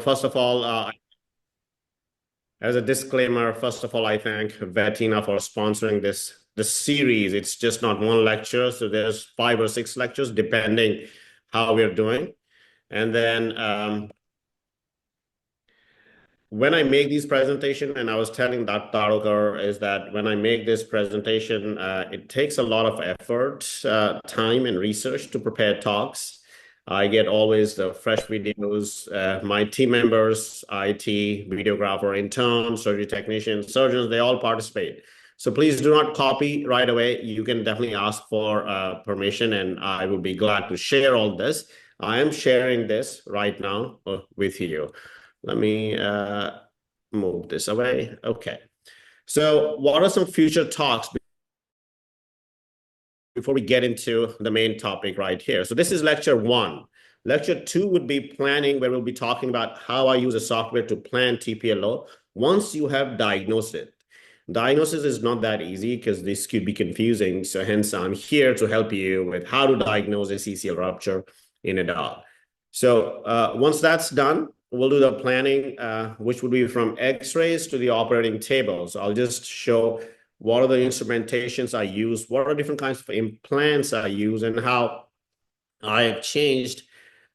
first of all, as a disclaimer, first of all, I thank Vetina for sponsoring this series. It's just not one lecture, so there's 5 or 6 lectures depending how we're doing. And then when I make these presentations, and I was telling Dr. Tarokar, is that when I make this presentation, it takes a lot of effort, time, and research to prepare talks. I get always the fresh videos. My team members, IT, videographer, intern, surgery technician, surgeons, they all participate. So please do not copy right away. You can definitely ask for permission, and I will be glad to share all this. I am sharing this right now with you. Let me move this away. Okay. So what are some future talks before we get into the main topic right here? So this is lecture 1. Lecture 2 would be planning, where we'll be talking about how I use a software to plan TPLO once you have diagnosed it. Diagnosis is not that easy because this could be confusing. So hence I'm here to help you with how to diagnose a CCL rupture in a dog. So once that's done, we'll do the planning, which would be from x-rays to the operating table. So I'll just show what are the instrumentations I use, what are different kinds of implants I use, and how I have changed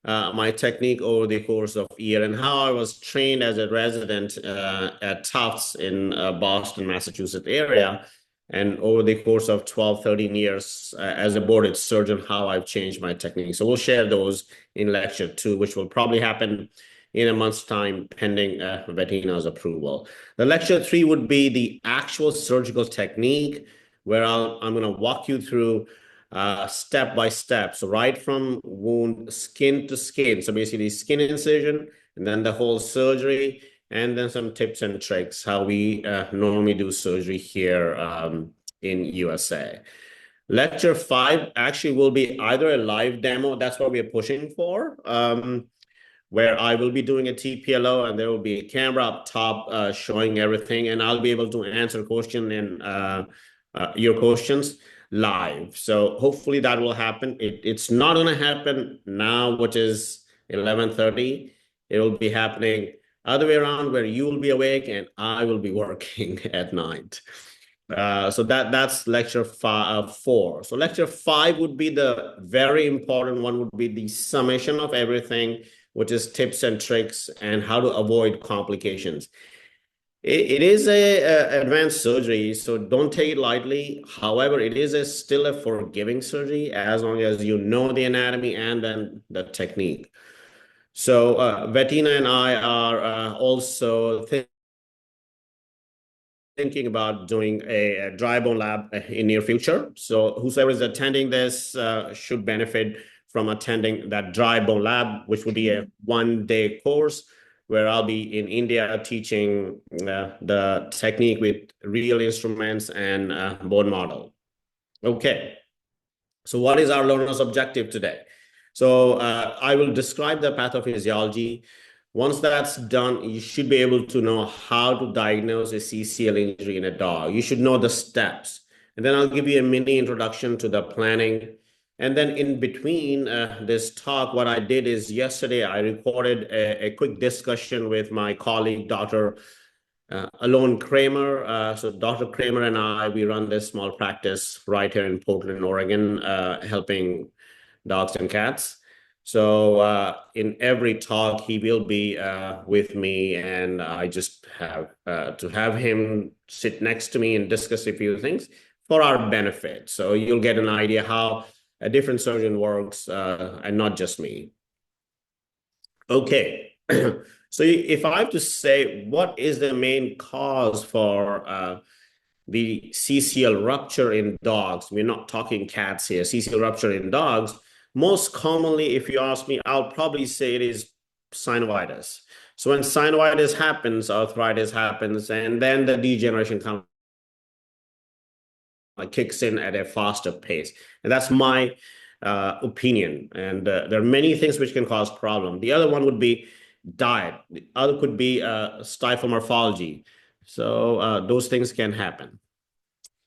my technique over the course of a year, and how I was trained as a resident at Tufts in Boston, Massachusetts area. And over the course of 12, 13 years as a boarded surgeon, how I've changed my technique. So we'll share those in lecture 2, which will probably happen in a month's time, pending Vetina's approval. The lecture 3 would be the actual surgical technique, where I'm going to walk you through step by step. So right from wound, skin to skin. So basically skin incision, and then the whole surgery, and then some tips and tricks, how we normally do surgery here in USA. Lecture 5 actually will be either a live demo, that's what we're pushing for, where I will be doing a TPLO, and there will be a camera up top showing everything, and I'll be able to answer questions and your questions live. So hopefully that will happen. It's not going to happen now, which is 11:30. It will be happening other way around, where you will be awake and I will be working at night. So that's lecture 4. So lecture 5 would be the very important one, would be the summation of everything, which is tips and tricks and how to avoid complications. It is a advanced surgery, so don't take it lightly. However, it is still a forgiving surgery as long as you know the anatomy and then the technique. So Vetina and I are also thinking about doing a dry bone lab in near future. So whoever is attending this should benefit from attending that dry bone lab, which would be a 1-day course, where I'll be in India teaching the technique with real instruments and bone model. Okay, so what is our learner's objective today? So I will describe the pathophysiology. Once that's done, you should be able to know how to diagnose a CCL injury in a dog. You should know the steps. And then I'll give you a mini introduction to the planning. And then in between this talk, what I did is yesterday I recorded a quick discussion with my colleague, Dr. Alon Kramer. So Dr. Kramer and I, we run this small practice right here in Portland, Oregon, helping dogs and cats. So in every talk, he will be with me, and I just have to have him sit next to me and discuss a few things for our benefit. So you'll get an idea how a different surgeon works, and not just me. Okay, so if I have to say what is the main cause for the CCL rupture in dogs, we're not talking cats here, CCL rupture in dogs, most commonly, if you ask me, I'll probably say it is synovitis. So when synovitis happens, arthritis happens, and then the degeneration kicks in at a faster pace. And that's my opinion. And there are many things which can cause problem. The other one would be diet. The other could be stifle morphology. So those things can happen.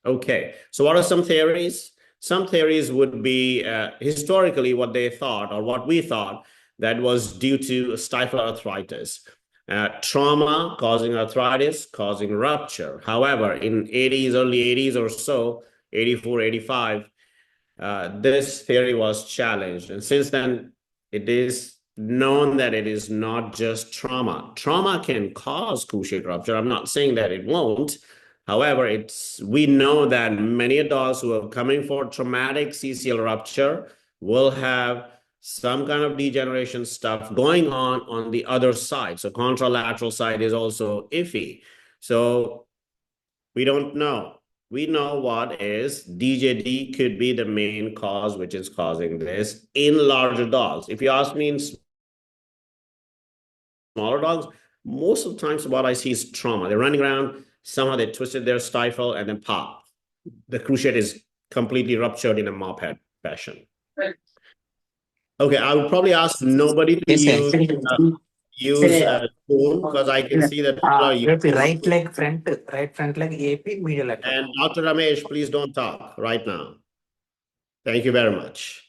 Okay, so what are some theories? Some theories would be historically what they thought, or what we thought, that was due to stifle arthritis. Trauma causing arthritis, causing rupture. However, in 80s, early 80s or so, 84, 85, this theory was challenged. And since then, it is known that it is not just trauma. Trauma can cause cruciate rupture. I'm not saying that it won't. However, we know that many adults who are coming for traumatic CCL rupture will have some kind of degeneration stuff going on the other side. So contralateral side is also iffy. So we don't know. We know what is DJD could be the main cause which is causing this in larger dogs. If you ask me in smaller dogs, most of the times what I see is trauma. They're running around, somehow they twisted their stifle and then pop. The cruciate is completely ruptured in a mop head fashion. Okay, I would probably ask nobody to Yes, sir. use Zoom because I can see that people are using. Right front leg AP, medial lateral. And Dr. Ramesh, please don't talk right now. Thank you very much.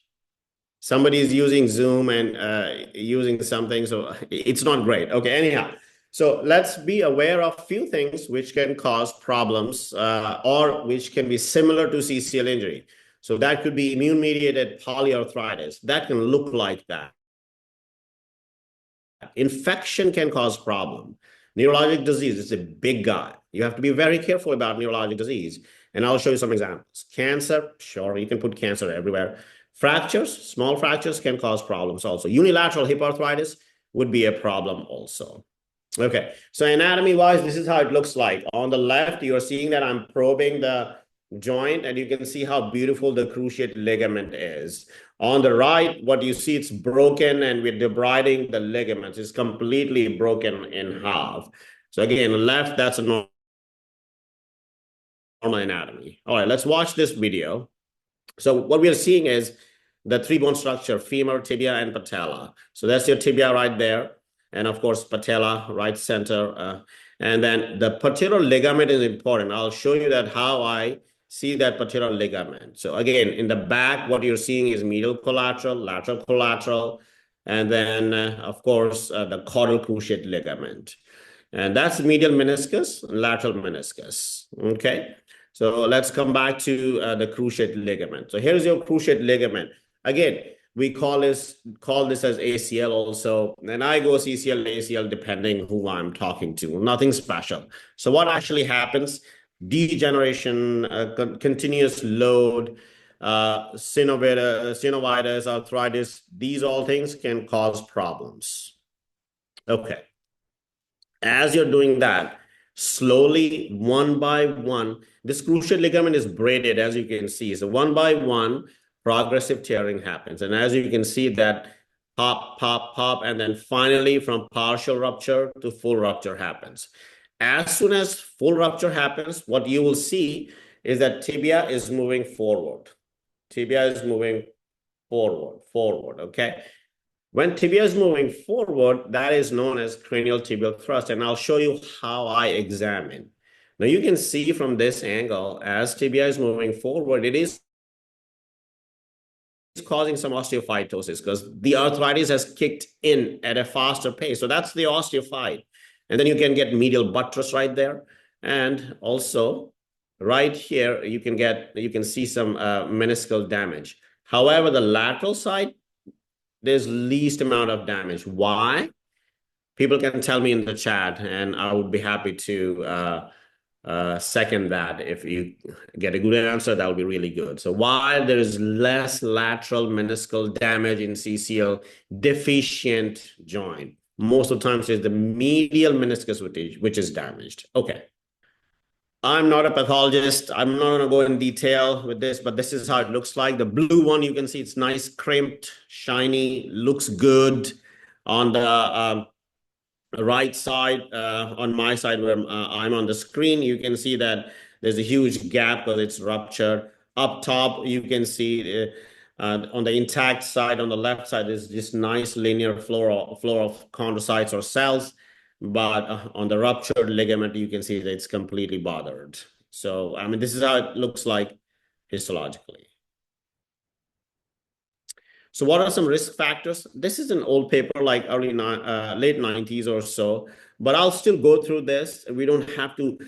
Somebody is using Zoom and using something, so it's not great. Okay, anyhow. So let's be aware of a few things which can cause problems or which can be similar to CCL injury. So that could be immune-mediated polyarthritis. That can look like that. Infection can cause problem. Neurologic disease is a big guy. You have to be very careful about neurologic disease. And I'll show you some examples. Cancer, sure, you can put cancer everywhere. Fractures, small fractures can cause problems also. Unilateral hip arthritis would be a problem also. Okay, so anatomy-wise, this is how it looks like. On the left, you're seeing that I'm probing the joint, and you can see how beautiful the cruciate ligament is. On the right, what you see, it's broken, and we're debriding the ligaments. It's completely broken in half. So again, left, that's a normal anatomy. All right, let's watch this video. So what we are seeing is the three bone structure, femur, tibia, and patella. So that's your tibia right there. And of course, patella, right center. And then the patellar ligament is important. I'll show you that how I see that patellar ligament. So again, in the back, what you're seeing is medial collateral, lateral collateral, and then, of course, the caudal cruciate ligament. And that's medial meniscus, lateral meniscus, okay? So let's come back to the cruciate ligament. So here's your cruciate ligament. Again, we call this as ACL also, and I go CCL, ACL depending who I'm talking to. Nothing special. So what actually happens? Degeneration, continuous load, synovitis, arthritis. These all things can cause problems. Okay. As you're doing that, slowly, one by one, this cruciate ligament is braided, as you can see. So one by one, progressive tearing happens. And as you can see that pop, pop, pop, and then finally from partial rupture to full rupture happens. As soon as full rupture happens, what you will see is that tibia is moving forward. Tibia is moving forward, okay? When tibia is moving forward, that is known as cranial tibial thrust, and I'll show you how I examine. Now you can see from this angle, as tibia is moving forward, it is causing some osteophytosis because the arthritis has kicked in at a faster pace. So that's the osteophyte. And then you can get medial buttress right there. And also right here, you can see some meniscal damage. However, the lateral side, there's least amount of damage. Why? People can tell me in the chat, and I would be happy to second that. If you get a good answer, that would be really good. So while there is less lateral meniscal damage in CCL deficient joint, most of the times it's the medial meniscus which is damaged. Okay. I'm not a pathologist. I'm not going to go in detail with this, but this is how it looks like. The blue one, you can see it's nice, crimped, shiny, looks good. On the right side, on my side where I'm on the screen, you can see that there's a huge gap because it's ruptured. Up top, you can see on the intact side, on the left side, is this nice linear floor of chondrocytes or cells. But on the ruptured ligament, you can see that it's completely bothered. So, I mean, this is how it looks like histologically. So what are some risk factors? This is an old paper, like late 90s or so, but I'll still go through this. We don't have to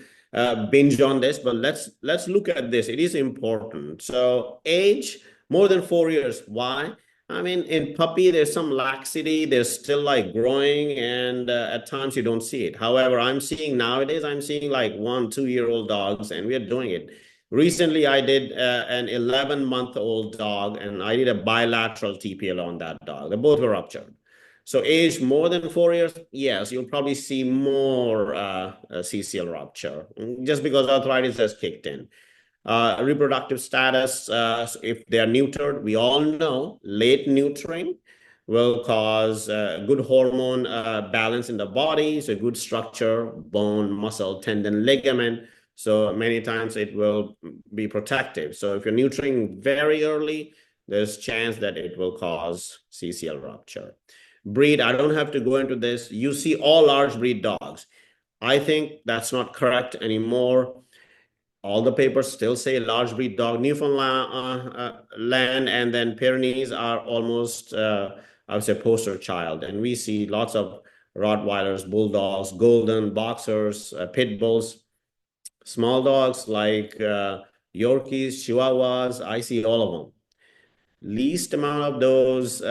binge on this, but let's look at this. It is important. So age, more than 4 years. Why? I mean, in puppy, there's some laxity. They're still like growing, and at times you don't see it. However, I'm seeing nowadays, I'm seeing like 1, 2 year old dogs, and we are doing it. Recently, I did an 11-month-old dog, and I did a bilateral TPL on that dog. They both were ruptured. So age more than 4 years, yes, you'll probably see more CCL rupture just because arthritis has kicked in. Reproductive status, if they are neutered, we all know late neutering will cause good hormone balance in the body, so good structure, bone, muscle, tendon, ligament. So many times it will be protective. So if you're neutering very early, there's chance that it will cause CCL rupture. Breed, I don't have to go into this. You see all large breed dogs. I think that's not correct anymore. All the papers still say large breed dog. Newfoundland and then Pyrenees are almost, I would say, poster child. And we see lots of Rottweilers, Bulldogs, Golden, Boxers, Pit Bulls, small dogs like Yorkies, Chihuahuas. I see all of them. Least amount of those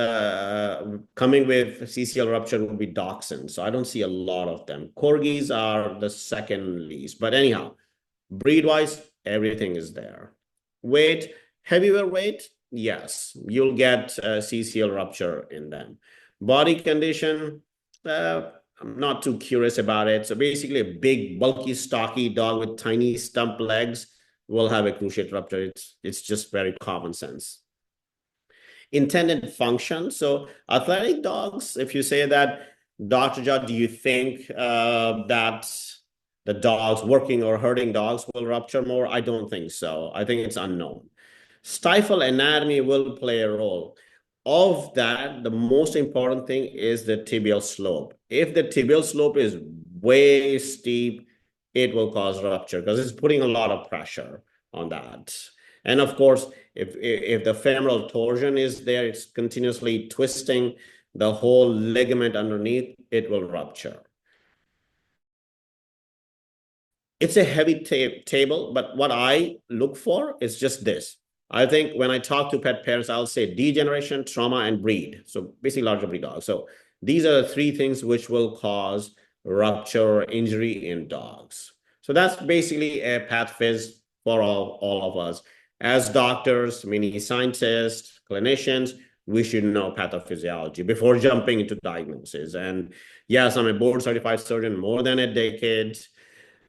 coming with CCL rupture would be Dachshunds. So I don't see a lot of them. Corgis are the second least. But anyhow, breed-wise, everything is there. Weight, heavier weight, yes, you'll get CCL rupture in them. Body condition, I'm not too curious about it. So basically, a big, bulky, stocky dog with tiny stump legs will have a cruciate rupture. It's just very common sense. Intended function. So athletic dogs, if you say that, Dr. Jha, do you think that the dogs, working or herding dogs, will rupture more? I don't think so. I think it's unknown. Stifle anatomy will play a role. Of that, the most important thing is the tibial slope. If the tibial slope is way steep, it will cause rupture because it's putting a lot of pressure on that. And of course, if the femoral torsion is there, it's continuously twisting the whole ligament underneath, it will rupture. It's a heavy table, but what I look for is just this. I think when I talk to pet parents, I'll say degeneration, trauma, and breed. So basically larger breed dogs. So these are the three things which will cause rupture or injury in dogs. So that's basically a pathophys for all of us. As doctors, meaning scientists, clinicians, we should know pathophysiology before jumping into diagnosis. And yes, I'm a board certified surgeon, more than a decade.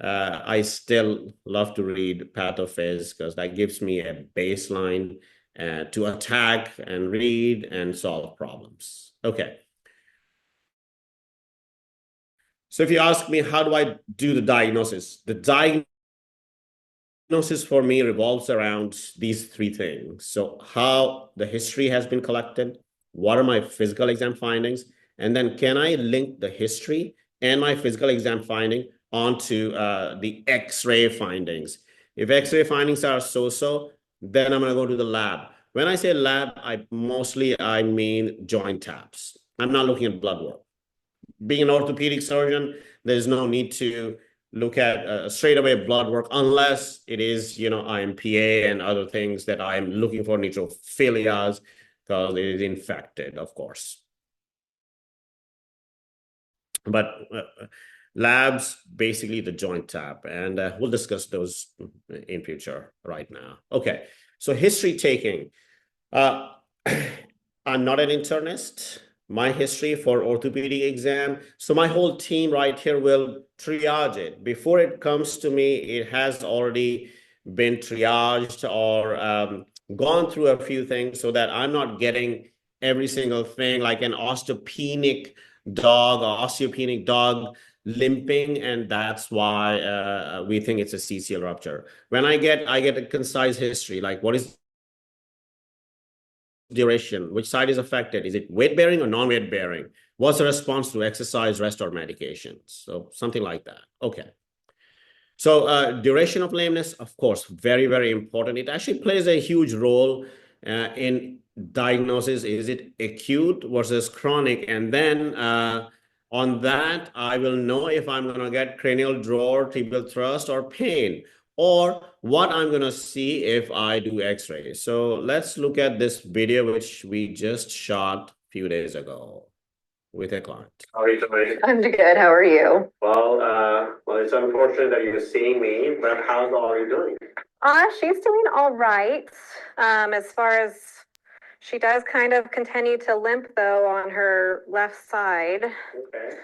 I still love to read pathophys because that gives me a baseline to attack and read and solve problems. Okay. So if you ask me, how do I do the diagnosis? The diagnosis for me revolves around these three things. So how the history has been collected, what are my physical exam findings, and then can I link the history and my physical exam finding onto the X-ray findings. If X-ray findings are so-so, then I'm going to go to the lab. When I say lab, I mean joint taps. I'm not looking at blood work. Being an orthopedic surgeon, there's no need to look at straight away blood work unless it is, IMPA and other things that I'm looking for, neutrophilias, because it is infected, of course. But labs, basically the joint tap, and we'll discuss those in future right now. Okay, so history taking. I'm not an internist. My history for orthopedic exam. So my whole team right here will triage it. Before it comes to me, it has already been triaged or gone through a few things so that I'm not getting every single thing like an osteopenic dog or osteopenic dog limping, and that's why we think it's a CCL rupture. When I get a concise history, like what is duration, which side is affected, is it weight bearing or non-weight bearing, what's the response to exercise, rest, or medication, so something like that. Okay, so duration of lameness, of course, very, very important. It actually plays a huge role in diagnosis, is it acute versus chronic? And then on that, I will know if I'm going to get cranial draw, tibial thrust, or pain, or what I'm going to see if I do x-ray. So let's look at this video, which we just shot a few days ago with a client. How are you doing? I'm good. How are you? Well, it's unfortunate that you're seeing me, but how are you doing? She's doing all right. As far as she does kind of continue to limp though on her left side. Okay.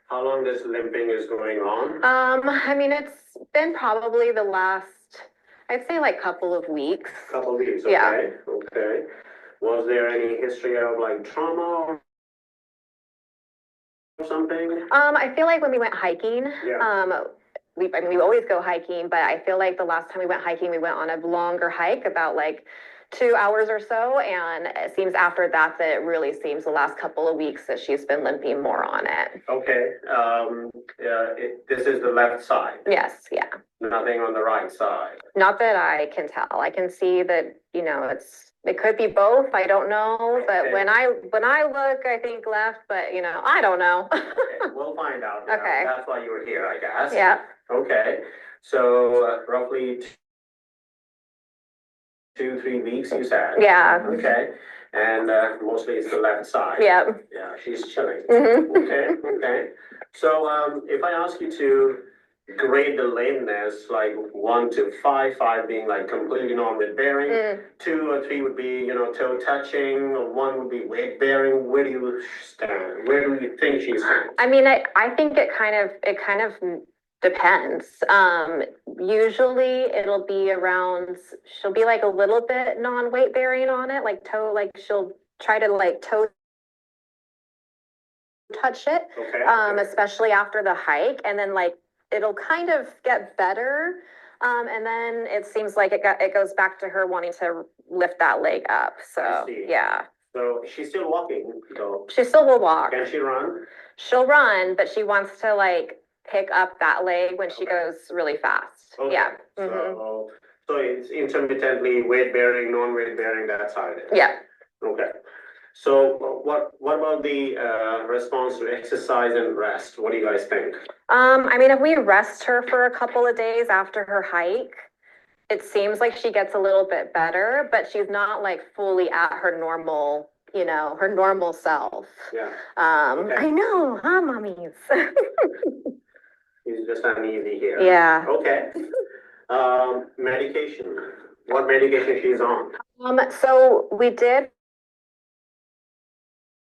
How long this limping is going on? I mean, it's been probably the last, I'd say like couple of weeks. Couple of weeks, okay. Yeah. Okay. Was there any history of like trauma or something? I feel like when we went hiking, Yeah. we always go hiking, but I feel like the last time we went hiking, we went on a longer hike, about like 2 hours or so. And it seems after that, that it really seems the last couple of weeks that she's been limping more on it. Okay. This is the left side. Yes. Yeah. Nothing on the right side. Not that I can tell. I can see that, you know, it could be both. I don't know. But Okay. when I look, I think left, but you know, I don't know. Okay. We'll find out. Okay. That's why you were here, I guess. Yeah. Okay. So roughly 2-3 weeks, you said. Yeah. Okay. And mostly it's the left side. Yeah. Yeah, she's chilling. Mm-hmm. Okay. Okay. So if I ask you to grade the lameness, like 1 to 5, 5 being like completely non-weight bearing, 2 or 3 would be, you know, toe touching, or 1 would be weight bearing. Where do you stand? Where do you think she's stands? I mean, I think it kind of depends. Usually it'll be around, she'll be like a little bit non-weight bearing on it, like toe, like she'll try to like toe touch it, Okay. especially after the hike, and then like it'll kind of get better. And then it seems like it goes back to her wanting to lift that leg up. I So see. yeah, So she's still walking, though. she still will walk. Can she run? She'll run, but she wants to like pick up that leg when she Okay. goes really fast. Okay. Yeah. Mm-hmm. So it's intermittently weight bearing, non-weight bearing, that side. Yeah. Okay. So what about the response to exercise and rest? What do you guys think? I mean, if we rest her for a couple of days after her hike, it seems like she gets a little bit better, but she's not like fully at her normal, you know, her normal self. Yeah. Okay. I know, huh, mommies? He's just uneasy here. Yeah. Okay. Medication. What medication she's on? So we did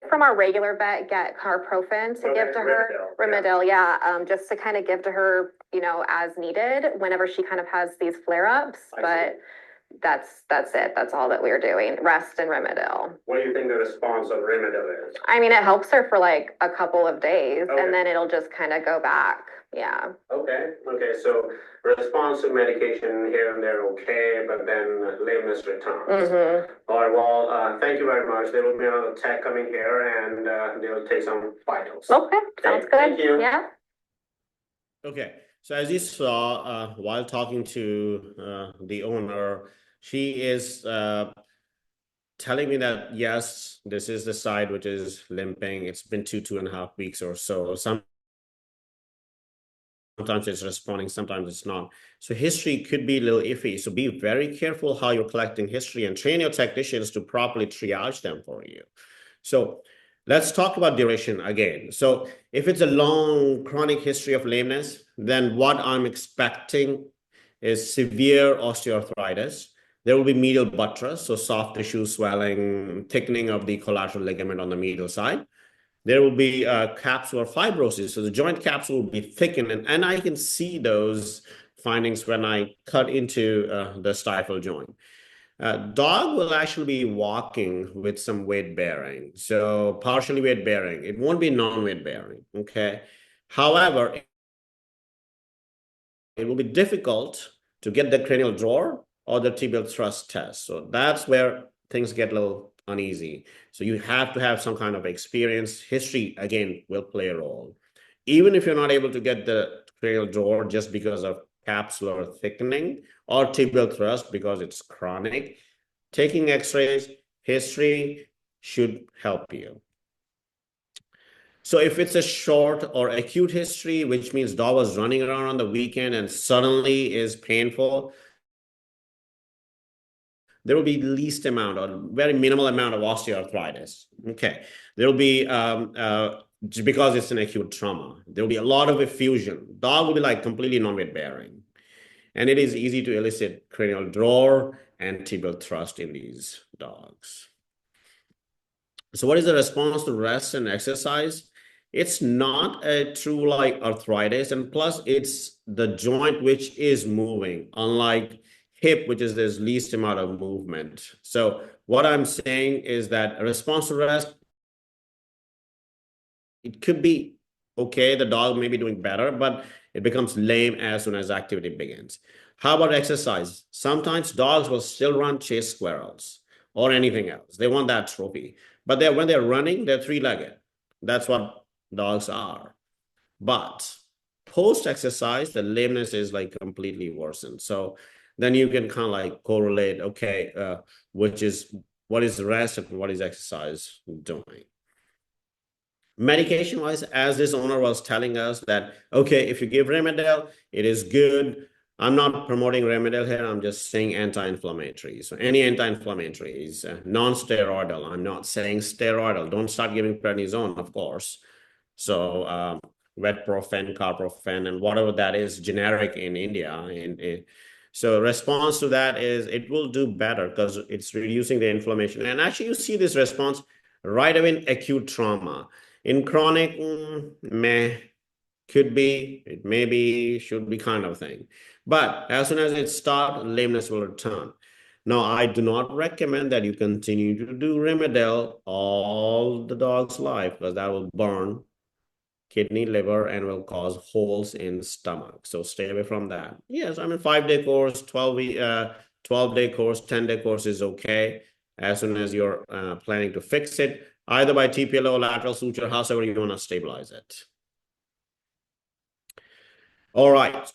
from our regular vet get carprofen to give to her. Rimadyl, yeah. Just to kind of give to her, you know, as needed whenever she kind of has these flare-ups. But that's it. That's all that we're doing. Rest and Rimadyl. What do you think the response of Rimadyl is? I mean, it helps her for like a couple of days, Okay. and then it'll just kind of go back. Yeah. Okay. Okay. So response to medication here and there, okay, but then lameness returns. Mm-hmm. All right. Well, thank you very much. There will be another tech coming here, and they'll take some vitals. Okay. Sounds good. Thank you. Yeah. Okay. So as you saw, while talking to the owner, she is telling me that, yes, this is the side which is limping. It's been 2.5 weeks or so. Sometimes it's responding, sometimes it's not. So history could be a little iffy. So be very careful how you're collecting history, and train your technicians to properly triage them for you. So let's talk about duration again. So if it's a long chronic history of lameness, then what I'm expecting is severe osteoarthritis. There will be medial buttress, so soft tissue swelling, thickening of the collateral ligament on the medial side. There will be capsular fibrosis, so the joint capsule will be thickened, and I can see those findings when I cut into the stifle joint. Dog will actually be walking with some weight bearing, so partially weight bearing. It won't be non-weight bearing, okay? However, it will be difficult to get the cranial draw or the tibial thrust test. So that's where things get a little uneasy. So you have to have some kind of experience. History, again, will play a role. Even if you're not able to get the cranial draw just because of capsular thickening or tibial thrust because it's chronic, taking x-rays, History should help you. So if it's a short or acute history, which means dog was running around on the weekend and suddenly is painful, there will be least amount or very minimal amount of osteoarthritis. Okay. There will be, because it's an acute trauma, there will be a lot of effusion. Dog will be like completely non-weight bearing. And it is easy to elicit cranial draw and tibial thrust in these dogs. So what is the response to rest and exercise? It's not a true like arthritis, and plus it's the joint which is moving, unlike hip, which is there's least amount of movement. So what I'm saying is that a response to rest, it could be okay, the dog may be doing better, but it becomes lame as soon as activity begins. How about exercise? Sometimes dogs will still run, chase squirrels or anything else. They want that trophy. But when they're running, they're three-legged. That's what dogs are. But post-exercise, the lameness is like completely worsened. So then you can kind of like correlate, okay, what is rest and what is exercise doing? Medication-wise, as this owner was telling us that, okay, if you give Rimadyl, it is good. I'm not promoting Rimadyl here. I'm just saying anti-inflammatory. So any anti-inflammatory is non-steroidal. I'm not saying steroidal. Don't start giving prednisone, of course. So vetprofen, carprofen, and whatever that is generic in India. So response to that is it will do better because it's reducing the inflammation. And actually, you see this response right away in acute trauma. In chronic, could be, it may be, should be kind of thing. But as soon as it starts, lameness will return. Now, I do not recommend that you continue to do Rimadyl all the dog's life because that will burn kidney, liver, and will cause holes in stomach. So stay away from that. Yes, I mean 5-day course, 12-day course, 10-day course is okay as soon as you're planning to fix it, either by TPLO, lateral suture, however you want to stabilize it. All right.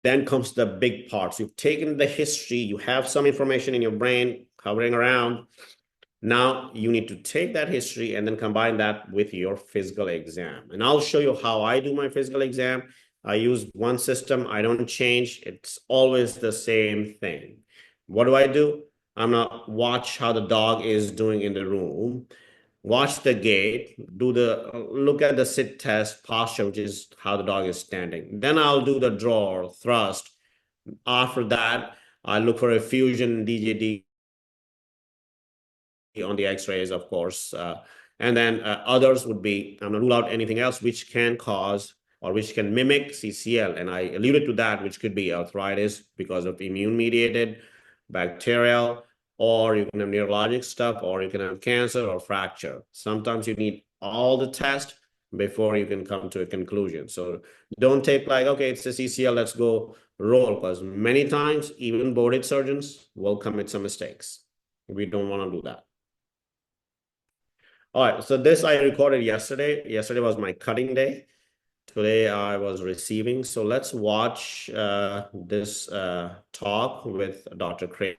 Then comes the big parts. You've taken the history, you have some information in your brain hovering around. Now you need to take that history and then combine that with your physical exam. And I'll show you how I do my physical exam. I use one system. I don't change. It's always the same thing. What do? I'm gonna watch how the dog is doing in the room, watch the gait, look at the sit test posture, which is how the dog is standing. Then I'll do the draw, thrust. After that, I look for effusion, DJD on the x-rays, of course. And then others would be, I'm gonna rule out anything else which can cause or which can mimic CCL. And I alluded to that, which could be arthritis because of immune-mediated, bacterial, or you can have neurologic stuff, or you can have cancer or fracture. Sometimes you need all the tests before you can come to a conclusion. So don't take like, okay, it's a CCL, let's go roll, because many times even boarded surgeons will commit some mistakes. We don't want to do that. All right, so this I recorded yesterday. Yesterday was my cutting day. Today I was receiving. So let's watch this talk with Dr. Kramer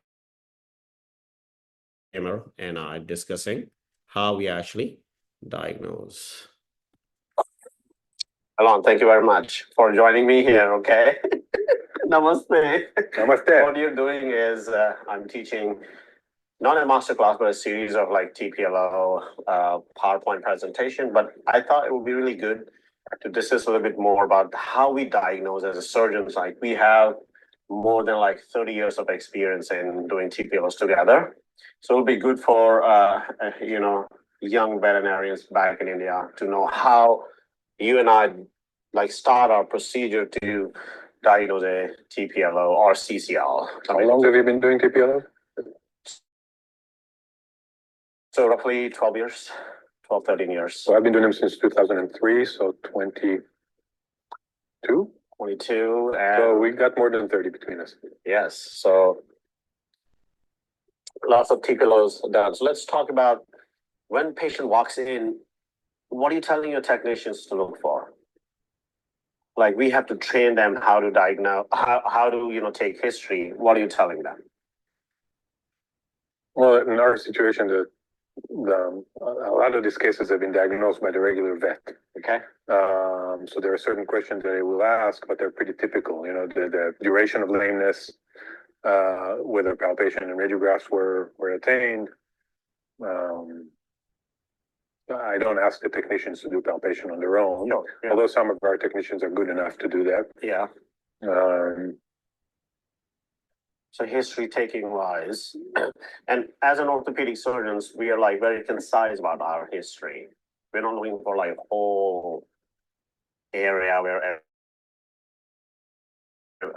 and I discussing how we actually diagnose. Alon, thank you very much for joining me here, okay? Namaste. Namaste. What you're doing is I'm teaching not a masterclass, but a series of like TPLO PowerPoint presentation. But I thought it would be really good to discuss a little bit more about how we diagnose as a surgeon. Like we have more than like 30 years of experience in doing TPLOs together. So it'll be good for, young veterinarians back in India to know how you and I like start our procedure to diagnose a TPLO or CCL. How long have you been doing TPLO? So roughly 12 years, 12, 13 years. So I've been doing them since 2003, so 22. 22. And So we got more than 30 between us. yes, so lots of TPLOs done. So let's talk about when patient walks in, what are you telling your technicians to look for? Like we have to train them how to diagnose, how to, take history. What are you telling them? Well, in our situation, a lot of these cases have been diagnosed by the regular vet. Okay. So there are certain questions that they will ask, but they're pretty typical. You know, the duration of lameness, whether palpation and radiographs were attained. I don't ask the technicians to do palpation on their own, Sure, yeah. although some of our technicians are good enough to do that. Yeah. So history taking wise, and as an orthopedic surgeons, we are like very concise about our history. We're not looking for like whole area where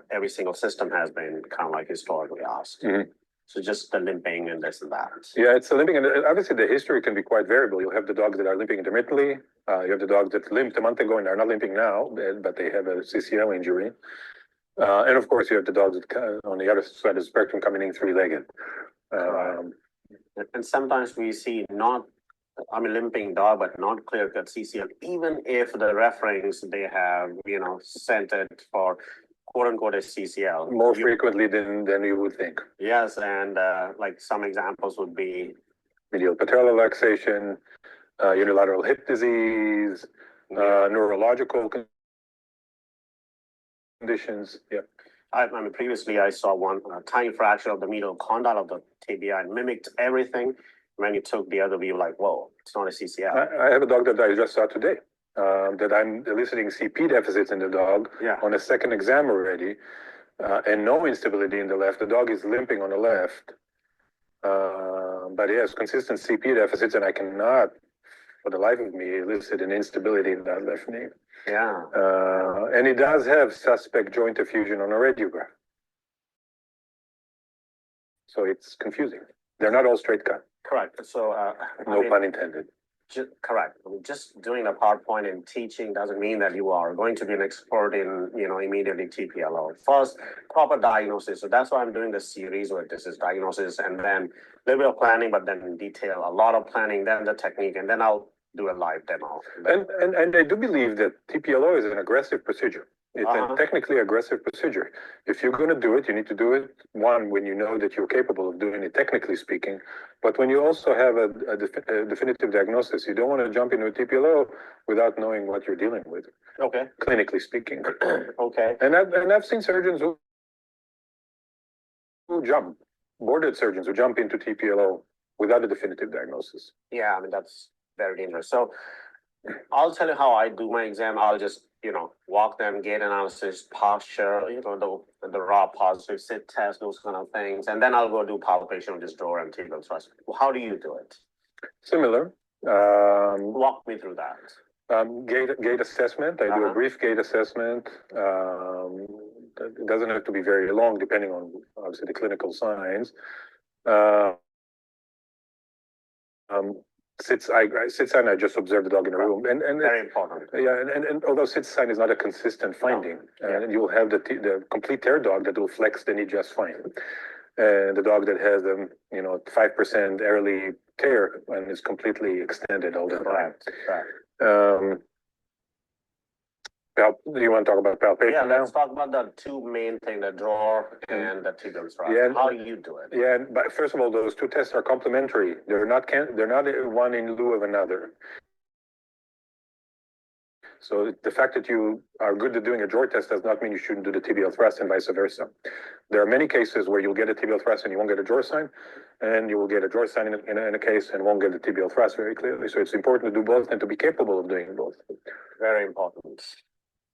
every single system has been kind of like historically asked. Mhm. So just the limping and this and that. Yeah, it's a limping, and obviously the history can be quite variable. You'll have the dogs that are limping intermittently. You have the dogs that limped a month ago and are not limping now, but they have a CCL injury. And of course, you have the dogs that, on the other side of the spectrum coming in three-legged. And sometimes we see limping dog, but not clear-cut CCL, even if the reference they have, sent it for quote-unquote a CCL. More frequently than you would think. Yes, and like some examples would be Medial patellar laxation, unilateral hip disease, neurological conditions. Yeah. Previously I saw one tiny fraction of the medial condyle of the tibia and mimicked everything. When you took the other view, like, whoa, it's not a CCL. I have a dog that I just saw today. That I'm eliciting CP deficits in the dog on a second exam already, and no instability in the left. The dog is limping on the left, but he has consistent CP deficits, and I cannot, for the life of me, elicit an instability in that left knee. Yeah. And he does have suspect joint effusion on a radiograph. So it's confusing. They're not all straight cut. Correct. So, no pun intended. Correct. Just doing a PowerPoint and teaching doesn't mean that you are going to be an expert in, immediately TPLO. First, proper diagnosis. So that's why I'm doing this series where this is diagnosis and then a little bit of planning, but then in detail, a lot of planning, then the technique, and then I'll do a live demo. And I do believe that TPLO is an aggressive procedure. It's a technically aggressive procedure. If you're going to do it, you need to do it, one, when you know that you're capable of doing it, technically speaking. But when you also have a definitive diagnosis, you don't want to jump into a TPLO without knowing what you're dealing with. Okay. Clinically speaking. Okay. And I've seen surgeons who jump, boarded surgeons who jump into TPLO without a definitive diagnosis. Yeah, that's very dangerous. So I'll tell you how I do my exam. I'll just, walk them, gait analysis, posture, the raw positive sit test, those kind of things. And then I'll go do palpation of this drawer and tibial thrust. How do you do it? Similar. Walk me through that. Gait assessment. I do a brief gait assessment. It doesn't have to be very long, depending on, obviously, the clinical signs. Sit sign, I just observe the dog in a room, and very important. Yeah, and although sit sign is not a consistent finding, and you'll have the complete tear dog that will flex the knee just fine, and the dog that has 5% early tear and is completely extended all the time. Right. Do you want to talk about palpation now? Yeah, let's talk about the two main things, the drawer and the tibial thrust. Yeah, how you do it? Yeah, but first of all, those two tests are complementary. They're not one in lieu of another. So the fact that you are good at doing a drawer test does not mean you shouldn't do the tibial thrust and vice versa. There are many cases where you'll get a tibial thrust and you won't get a drawer sign, and you will get a drawer sign in a case and won't get the tibial thrust very clearly. So it's important to do both and to be capable of doing both. Very important.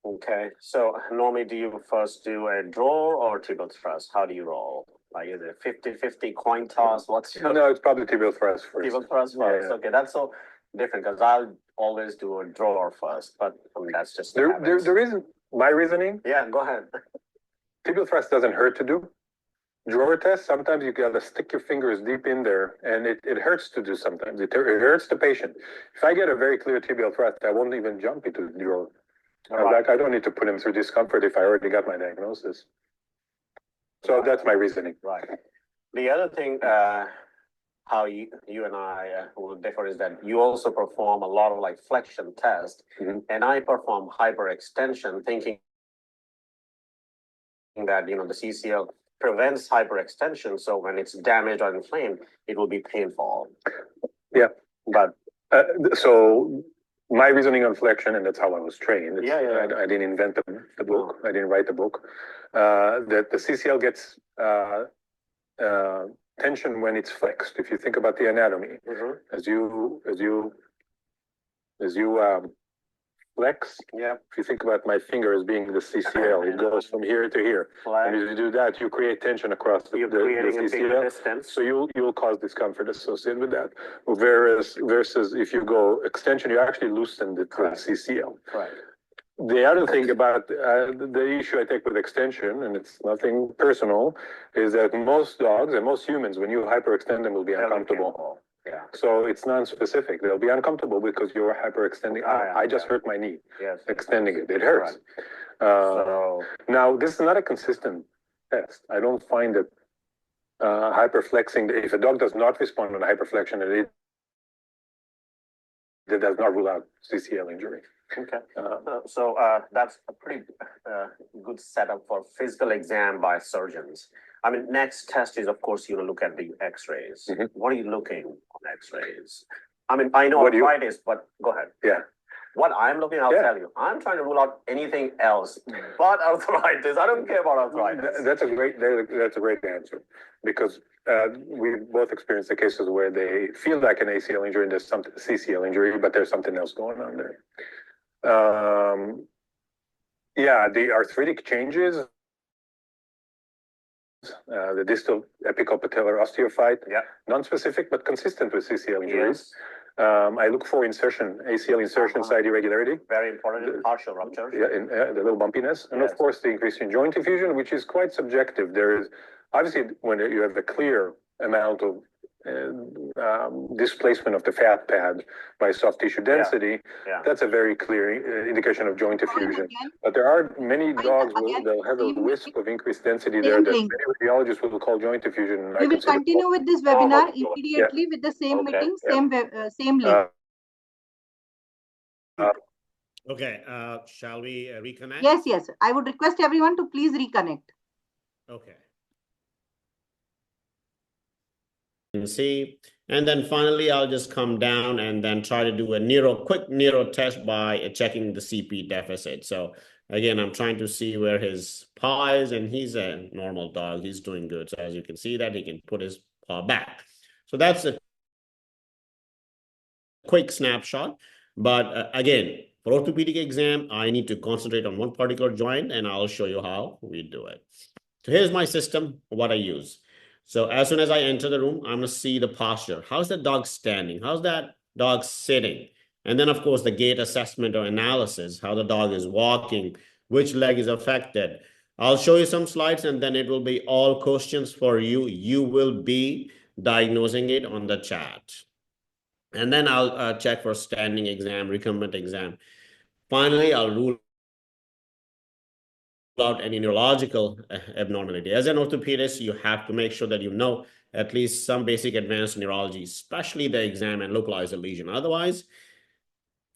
Okay, so normally do you first do a draw or tibial thrust? How do you roll? Like is it 50-50 coin toss? What's your... No, it's probably tibial thrust first. Tibial thrust first. Yeah. Okay, that's so different because I'll always do a draw first, but that's just the reason. My reasoning. Yeah, go ahead. Tibial thrust doesn't hurt to do. Drawer test, sometimes you gotta stick your fingers deep in there, and it hurts to do sometimes. It hurts the patient. If I get a very clear tibial thrust, I won't even jump into the drawer. Right. I don't need to put him through discomfort if I already got my diagnosis. So that's my reasoning. Right. The other thing, how you and I will differ is that you also perform a lot of like flexion tests, and I perform hyperextension, thinking that the CCL prevents hyperextension. So when it's damaged or inflamed, it will be painful. Yeah, but so my reasoning on flexion, and that's how I was trained. I didn't invent the book. I didn't write the book. That the CCL gets tension when it's flexed. If you think about the anatomy, as you flex. Yeah. If you think about my finger as being the CCL, it goes from here to here. And as you do that, you create tension across the CCL. So you'll cause discomfort associated with that. Versus if you go extension, you actually loosen the CCL. Right. The other thing about the issue I take with extension, and it's nothing personal, is that most dogs and most humans, when you hyperextend them, will be uncomfortable. Yeah. So it's non-specific. They'll be uncomfortable because you're hyperextending. I just hurt my knee. Yes. Extending it. It hurts. Right. Now, this is not a consistent test. I don't find that hyperflexing, if a dog does not respond on hyperflexion, it does not rule out CCL injury. Okay. So that's a pretty good setup for physical exam by surgeons. I mean, next test is, of course, you look at the x-rays. What are you looking on x-rays? I mean, I know arthritis, but go ahead. Yeah. What I'm looking, I'll tell you. I'm trying to rule out anything else but arthritis. I don't care about arthritis. That's a great answer, because we both experienced the cases where they feel like an ACL injury and there's some CCL injury, but there's something else going on there. The arthritic changes, the distal apical patellar osteophyte, non-specific but consistent with CCL injuries. I look for insertion, ACL insertion site irregularity. Very important, partial rupture. Yeah, the little bumpiness. And of course, the increase in joint effusion, which is quite subjective. There is, obviously, when you have a clear amount of displacement of the fat pad by soft tissue density, that's a very clear indication of joint effusion. But there are many dogs they'll have a wisp of increased density there that many radiologists will call joint effusion. We will continue with this webinar immediately with the same meeting, same link. Okay, shall we reconnect? Yes. I would request everyone to please reconnect. Okay. See, and then finally I'll just come down and then try to do a quick neuro test by checking the CP deficit. So again, I'm trying to see where his paw is, and he's a normal dog. He's doing good. So as you can see that he can put his paw back. So that's a quick snapshot. But again, for orthopedic exam, I need to concentrate on one particular joint, and I'll show you how we do it. So here's my system, what I use. So as soon as I enter the room, I'm going to see the posture. How's that dog standing? How's that dog sitting? And then, of course, the gait assessment or analysis, how the dog is walking, which leg is affected. I'll show you some slides, and then it will be all questions for you. You will be diagnosing it on the chat. And then I'll check for standing exam, recumbent exam. Finally, I'll rule out any neurological abnormality. As an orthopedist, you have to make sure that you know at least some basic advanced neurology, especially the exam and localize a lesion. Otherwise,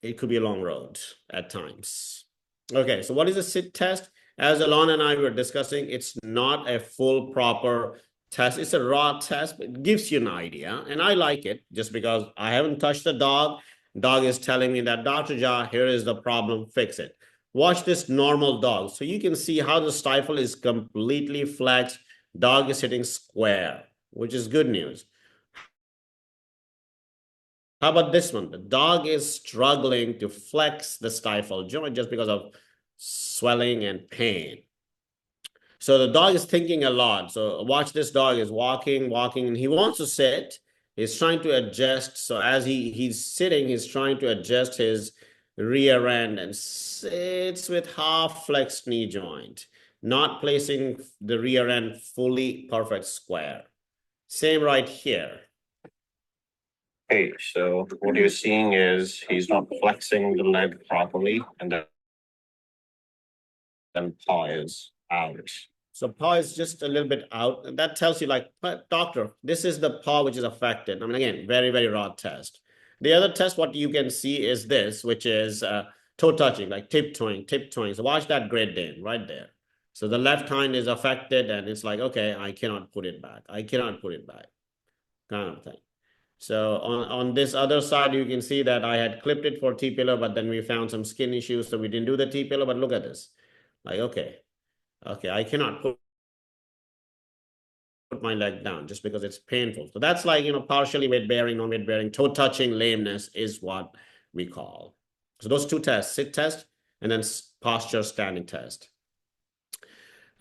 it could be a long road at times. Okay, so what is a sit test? As Alon and I were discussing, it's not a full proper test. It's a raw test, but it gives you an idea. And I like it just because I haven't touched the dog. Dog is telling me that, Dr. Jha, here is the problem, fix it. Watch this normal dog. So you can see how the stifle is completely flexed. Dog is sitting square, which is good news. How about this one? The dog is struggling to flex the stifle joint just because of swelling and pain. So the dog is thinking a lot. So watch, this dog is walking, and he wants to sit. He's trying to adjust. So as he's sitting, he's trying to adjust his rear end and sits with half flexed knee joint, not placing the rear end fully perfect square. Same right here. Okay, so what you're seeing is he's not flexing the leg properly, and then paw is out. So paw is just a little bit out, and that tells you, like, doctor, this is the paw which is affected. I mean, again, very, very raw test. The other test, what you can see is this, which is toe touching, like tiptoeing. So watch that Great Dane right there. So the left hind is affected and it's like, okay, I cannot put it back. I cannot put it back, kind of thing. So on this other side, you can see that I had clipped it for TPLO, but then we found some skin issues, so we didn't do the TPLO, but look at this. Like, okay, I cannot put my leg down just because it's painful. So that's like, partially weight bearing, non-weight bearing, toe touching lameness is what we call. So those two tests, sit test and then posture standing test.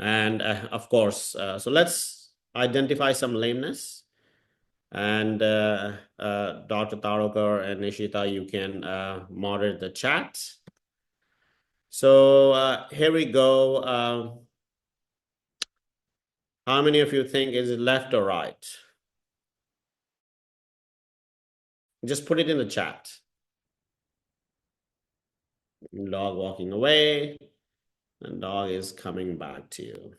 And of course, so let's identify some lameness. And Dr. Tarokar and Nishita, you can moderate the chat. So here we go. How many of you think is it left or right? Just put it in the chat. Dog walking away, and dog is coming back to you.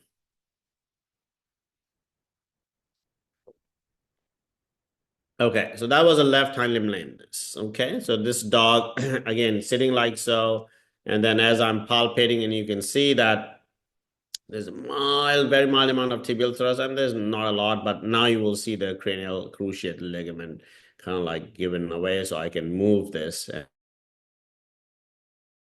Okay, so that was a left hind limb lameness. Okay, so this dog, again, sitting like so, and then as I'm palpating, and you can see that there's a mild, very mild amount of tibial thrust, and there's not a lot, but now you will see the cranial cruciate ligament kind of like given away, so I can move this.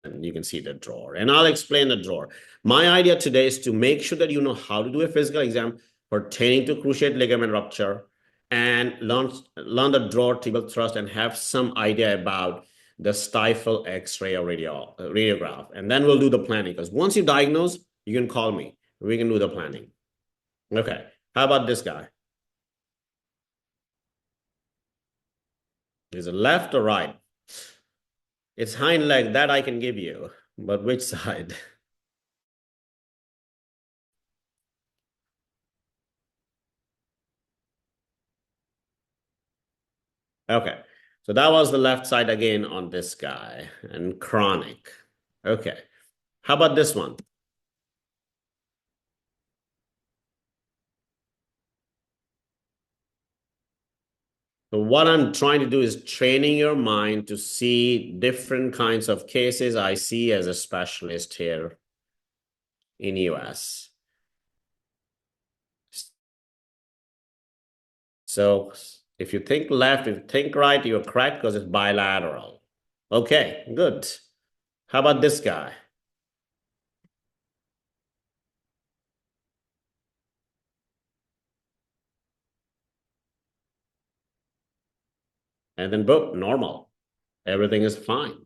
And you can see the drawer. And I'll explain the drawer. My idea today is to make sure that you know how to do a physical exam pertaining to cruciate ligament rupture and learn the drawer tibial thrust and have some idea about the stifle X-ray or radiograph. And then we'll do the planning, because once you diagnose, you can call me. We can do the planning. Okay. How about this guy? Is it left or right? It's hind leg, that I can give you, but which side? Okay, so that was the left side again on this guy and chronic. Okay, how about this one? So what I'm trying to do is training your mind to see different kinds of cases I see as a specialist here in US. So if you think left, if you think right, you're correct because it's bilateral. Okay, good. How about this guy? And then boom, normal. Everything is fine.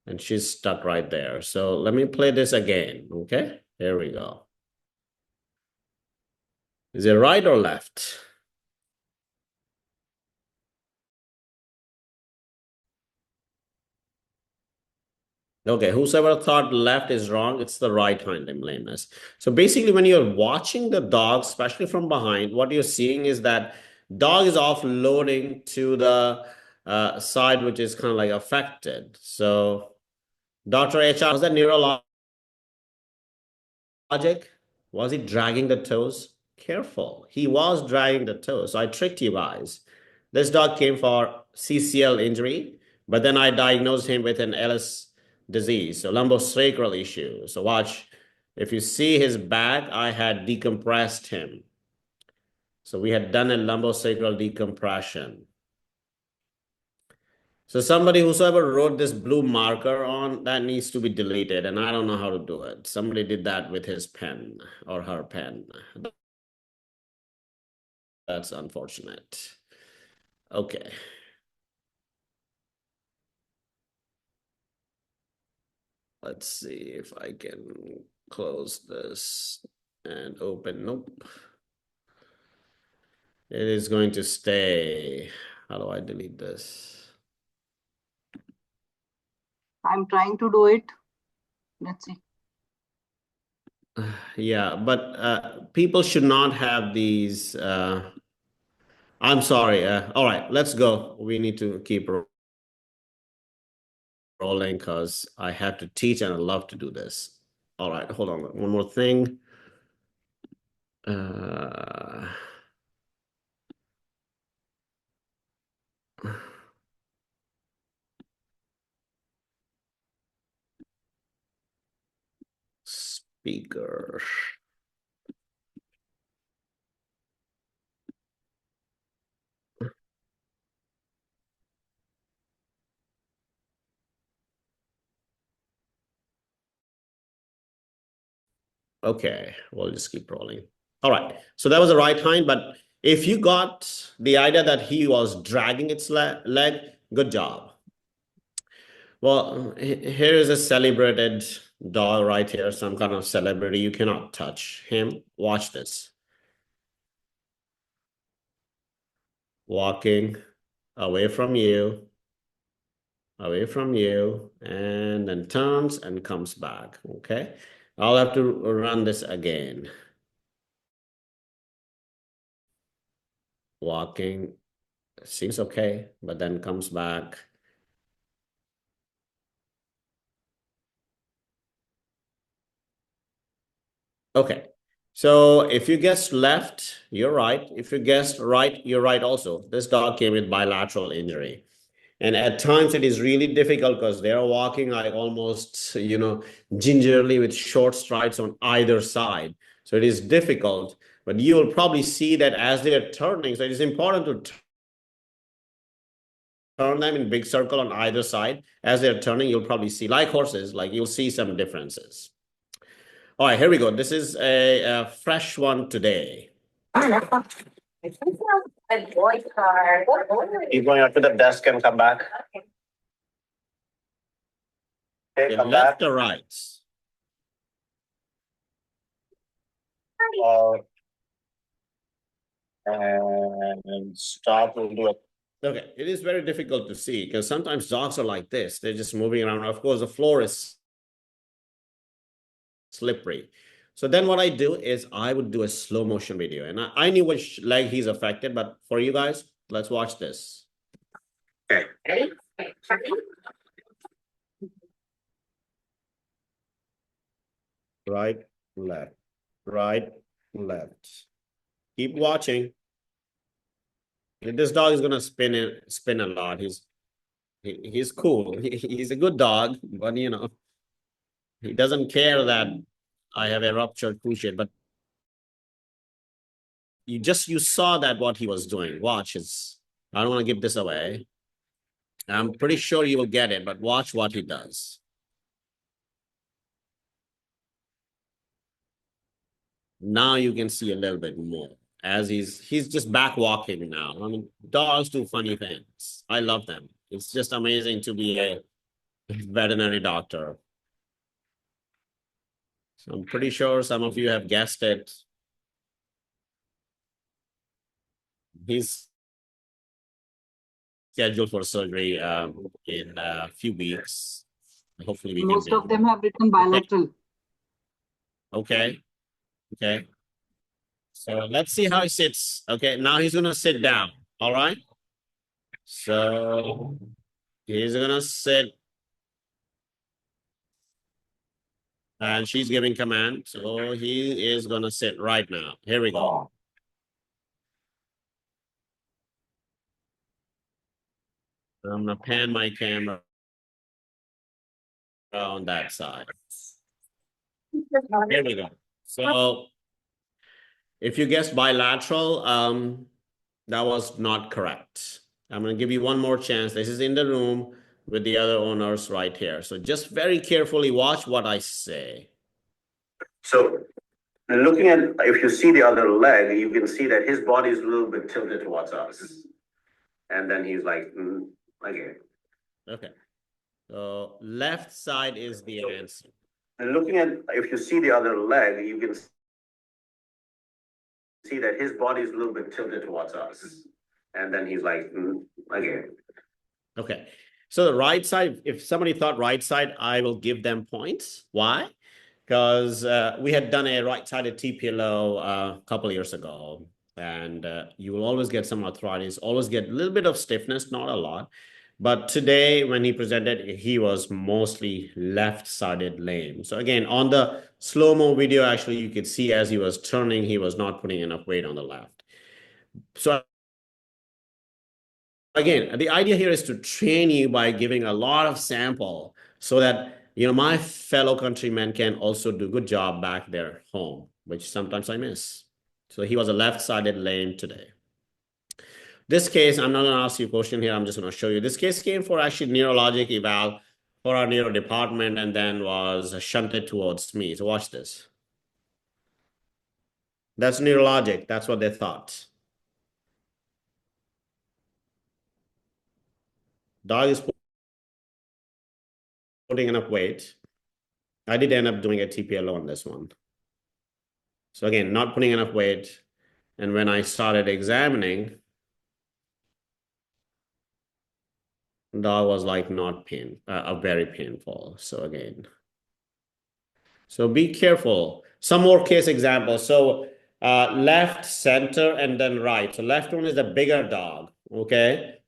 And she's stuck right there. So let me play this again, okay? Here we go. Is it right or left? Okay, whosoever thought left is wrong, it's the right hind limb lameness. So basically, when you're watching the dog, especially from behind, what you're seeing is that dog is offloading to the side, which is kind of like affected. So Dr. HR, was that neurologic? Was he dragging the toes? Careful. He was dragging the toes. So I tricked you guys. This dog came for CCL injury, but then I diagnosed him with an LS disease, so lumbosacral issue. So watch, if you see his back, I had decompressed him. So we had done a lumbosacral decompression. So somebody, whosoever wrote this blue marker on, that needs to be deleted, and I don't know how to do it. Somebody did that with his pen or her pen. That's unfortunate. Okay. Let's see if I can close this and open. Nope. It is going to stay. How do I delete this? I'm trying to do it. Let's see. Yeah, but people should not have these. I'm sorry. All right, let's go. We need to keep rolling because I have to teach and I love to do this. All right, hold on. One more thing. Speaker. Okay, we'll just keep rolling. All right, so that was the right hind, but if you got the idea that he was dragging its leg, good job. Well, here is a celebrated dog right here, some kind of celebrity. You cannot touch him. Watch this. Walking away from you, and then turns and comes back, okay? I'll have to run this again. Walking, seems okay, but then comes back. Okay, so if you guessed left, you're right. If you guessed right, you're right also. This dog came with bilateral injury. And at times it is really difficult because they're walking like almost, gingerly with short strides on either side. So it is difficult, but you will probably see that as they're turning. So it is important to turn them in big circle on either side. As they're turning, you'll probably see, like horses, like you'll see some differences. All right, here we go. This is a fresh one today. He's going up to the desk and come back. Okay, come left back. Or right? And stop. We'll do it. Okay, it is very difficult to see because sometimes dogs are like this. They're just moving around. Of course, the floor is slippery. So then what I do is I would do a slow motion video. And I knew which leg he's affected, but for you guys, let's watch this. Okay. Right, left, right, left. Keep watching. This dog is gonna spin a lot. He's cool. He's a good dog, but he doesn't care that I have a ruptured cruciate. But you saw that what he was doing. Watch his. I don't want to give this away. I'm pretty sure you will get it, but watch what he does. Now you can see a little bit more as he's just back walking now. I mean, dogs do funny things. I love them. It's just amazing to be a veterinary doctor. So I'm pretty sure some of you have guessed it. He's scheduled for surgery in a few weeks. Hopefully we Most can of them have written bilateral. Okay. Okay. So let's see how he sits. Okay, now he's gonna sit down. All right. So he's gonna sit. And she's giving command. So he is gonna sit right now. Here we go. I'm gonna pan my camera on that side. Here we go. So if you guessed bilateral, that was not correct. I'm gonna give you one more chance. This is in the room with the other owners right here. So just very carefully watch what I say. So looking at, if you see the other leg, you can see that his body is a little bit tilted towards us. And then he's like, okay. Okay. So left side is the answer. And looking at, if you see the other leg, you can see that his body is a little bit tilted towards us. And then he's like, okay. Okay. So the right side, if somebody thought right side, I will give them points. Why? Because we had done a right-sided TPLO a couple of years ago. And you will always get some arthritis, always get a little bit of stiffness, not a lot. But today, when he presented, he was mostly left-sided lame. So again, on the slow-mo video, actually, you could see as he was turning, he was not putting enough weight on the left. So again, the idea here is to train you by giving a lot of sample so that my fellow countrymen can also do a good job back there home, which sometimes I miss. So he was a left-sided lame today. This case, I'm not going to ask you a question here. I'm just going to show you. This case came for actually neurologic eval for our neuro department and then was shunted towards me. So watch this. That's neurologic. That's what they thought. Dog is putting enough weight. I did end up doing a TPLO on this one. So again, not putting enough weight. And when I started examining, dog was like not very painful. So again, so be careful. Some more case examples. So left, center, and then right. So left one is the bigger dog, okay?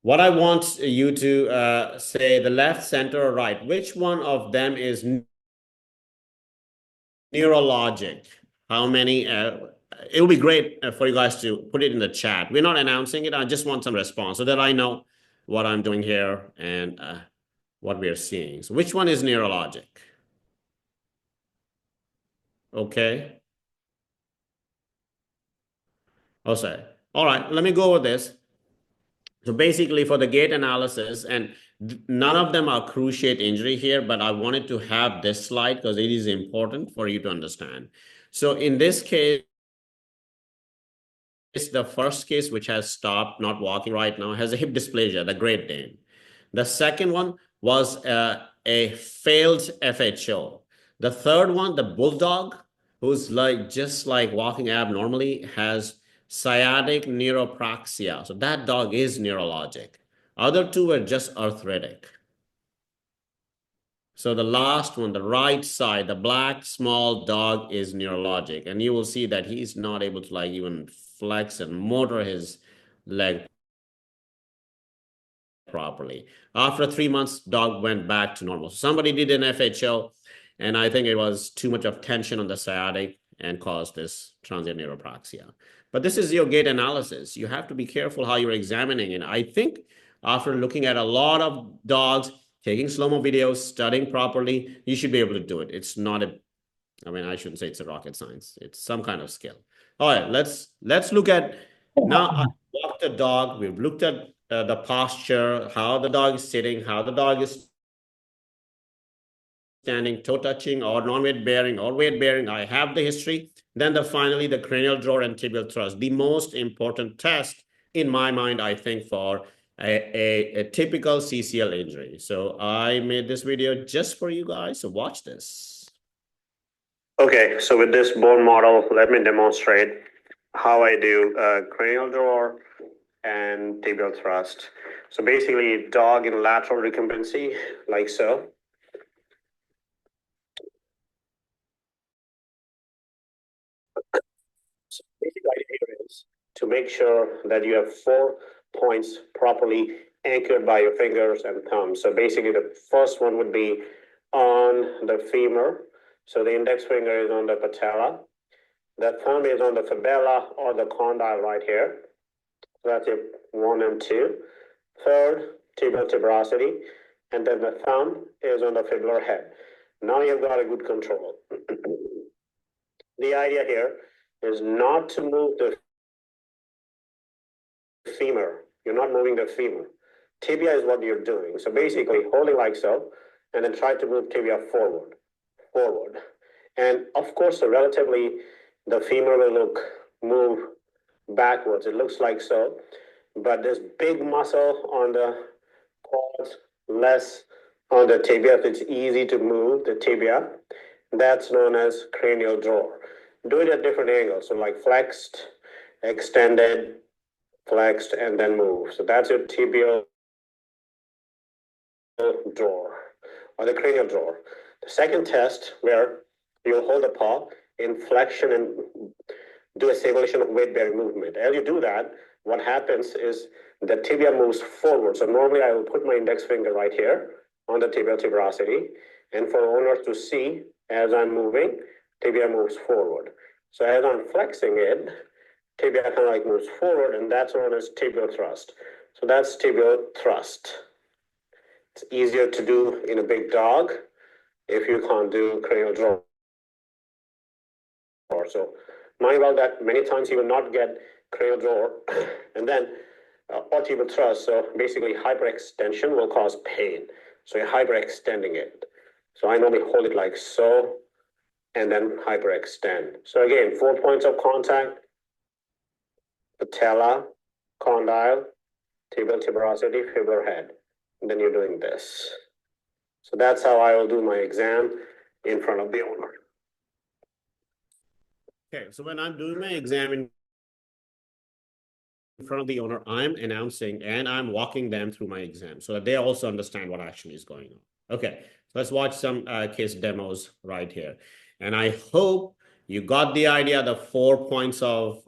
What I want you to say, the left, center, or right, which one of them is neurologic? How many? It would be great for you guys to put it in the chat. We're not announcing it. I just want some response so that I know what I'm doing here and what we're seeing. So which one is neurologic? Okay. Oh, sorry. All right, let me go over this. So basically for the gait analysis, and none of them are cruciate injury here, but I wanted to have this slide because it is important for you to understand. So in this case, the first case, which has stopped, not walking right now, has a hip dysplasia, the Great Dane. The second one was a failed FHO. The third one, the Bulldog, who's just like walking abnormally, has sciatic neuropraxia. So that dog is neurologic. Other two are just arthritic. So the last one, the right side, the black small dog is neurologic. And you will see that he's not able to even flex and motor his leg properly. After 3 months, dog went back to normal. So somebody did an FHO, and I think it was too much of tension on the sciatic and caused this transient neuropraxia. But this is your gait analysis. You have to be careful how you're examining it. I think after looking at a lot of dogs, taking slow-mo videos, studying properly, you should be able to do it. It's not I shouldn't say it's a rocket science. It's some kind of skill. All right, let's look at, now I walked the dog. We've looked at the posture, how the dog is sitting, how the dog is standing, toe touching, or non-weight bearing, or weight bearing. I have the history. Then finally, the cranial drawer and tibial thrust, the most important test in my mind, I think, for a typical CCL injury. So I made this video just for you guys. So watch this. Okay, so with this bone model, let me demonstrate how I do cranial drawer and tibial thrust. So basically, dog in lateral recumbency, like so. So basic idea here is to make sure that you have 4 points properly anchored by your fingers and thumbs. So basically, the first one would be on the femur. So the index finger is on the patella. The thumb is on the fibula or the condyle right here. So that's your 1 and 2. Third, tibial tuberosity. And then the thumb is on the fibular head. Now you've got a good control. The idea here is not to move the femur. You're not moving the femur. Tibia is what you're doing. So basically holding like so, and then try to move tibia forward. And of course, relatively, the femur will move backwards. It looks like so, but there's big muscle on the quads, less on the tibia. It's easy to move the tibia. That's known as cranial drawer. Do it at different angles. So like flexed, extended, flexed, and then move. So that's your tibial drawer or the cranial drawer. The second test, where you'll hold the paw in flexion and do a simulation of weight-bearing movement. As you do that, what happens is the tibia moves forward. So normally I will put my index finger right here on the tibial tuberosity, and for owners to see as I'm moving, tibia moves forward. So as I'm flexing it, tibia kind of moves forward, and that's known as tibial thrust. So that's tibial thrust. It's easier to do in a big dog if you can't do cranial draw. So mind well that many times you will not get cranial draw and then orthotibial thrust. So basically hyperextension will cause pain. So you're hyperextending it. So I normally hold it like so and then hyperextend. So again, 4 points of contact: patella, condyle, tibial tuberosity, fibular head. And then you're doing this. So that's how I will do my exam in front of the owner. Okay, so when I'm doing my exam in front of the owner, I'm announcing and I'm walking them through my exam so that they also understand what actually is going on. Okay, so let's watch some case demos right here. And I hope you got the idea, the 4 points of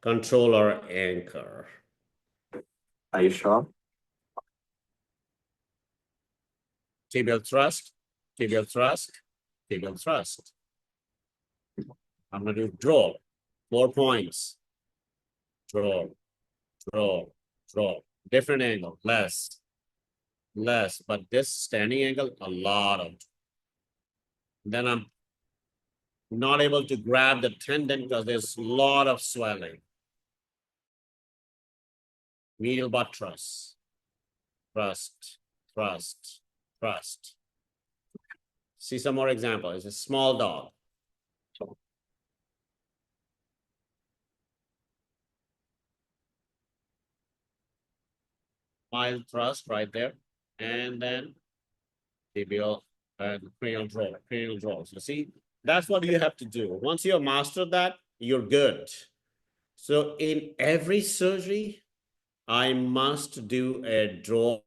control or anchor. Are you sure? Tibial thrust, tibial thrust, tibial thrust. I'm going to do draw, 4 points. Draw, draw, draw. Different angle, less, but this standing angle, a lot of. Then I'm not able to grab the tendon because there's a lot of swelling. Medial butt thrust, thrust, thrust, thrust. See some more examples. It's a small dog. Mild thrust right there. And then tibial and cranial draw, cranial draw. So see, that's what you have to do. Once you have mastered that, you're good. So in every surgery, I must do a draw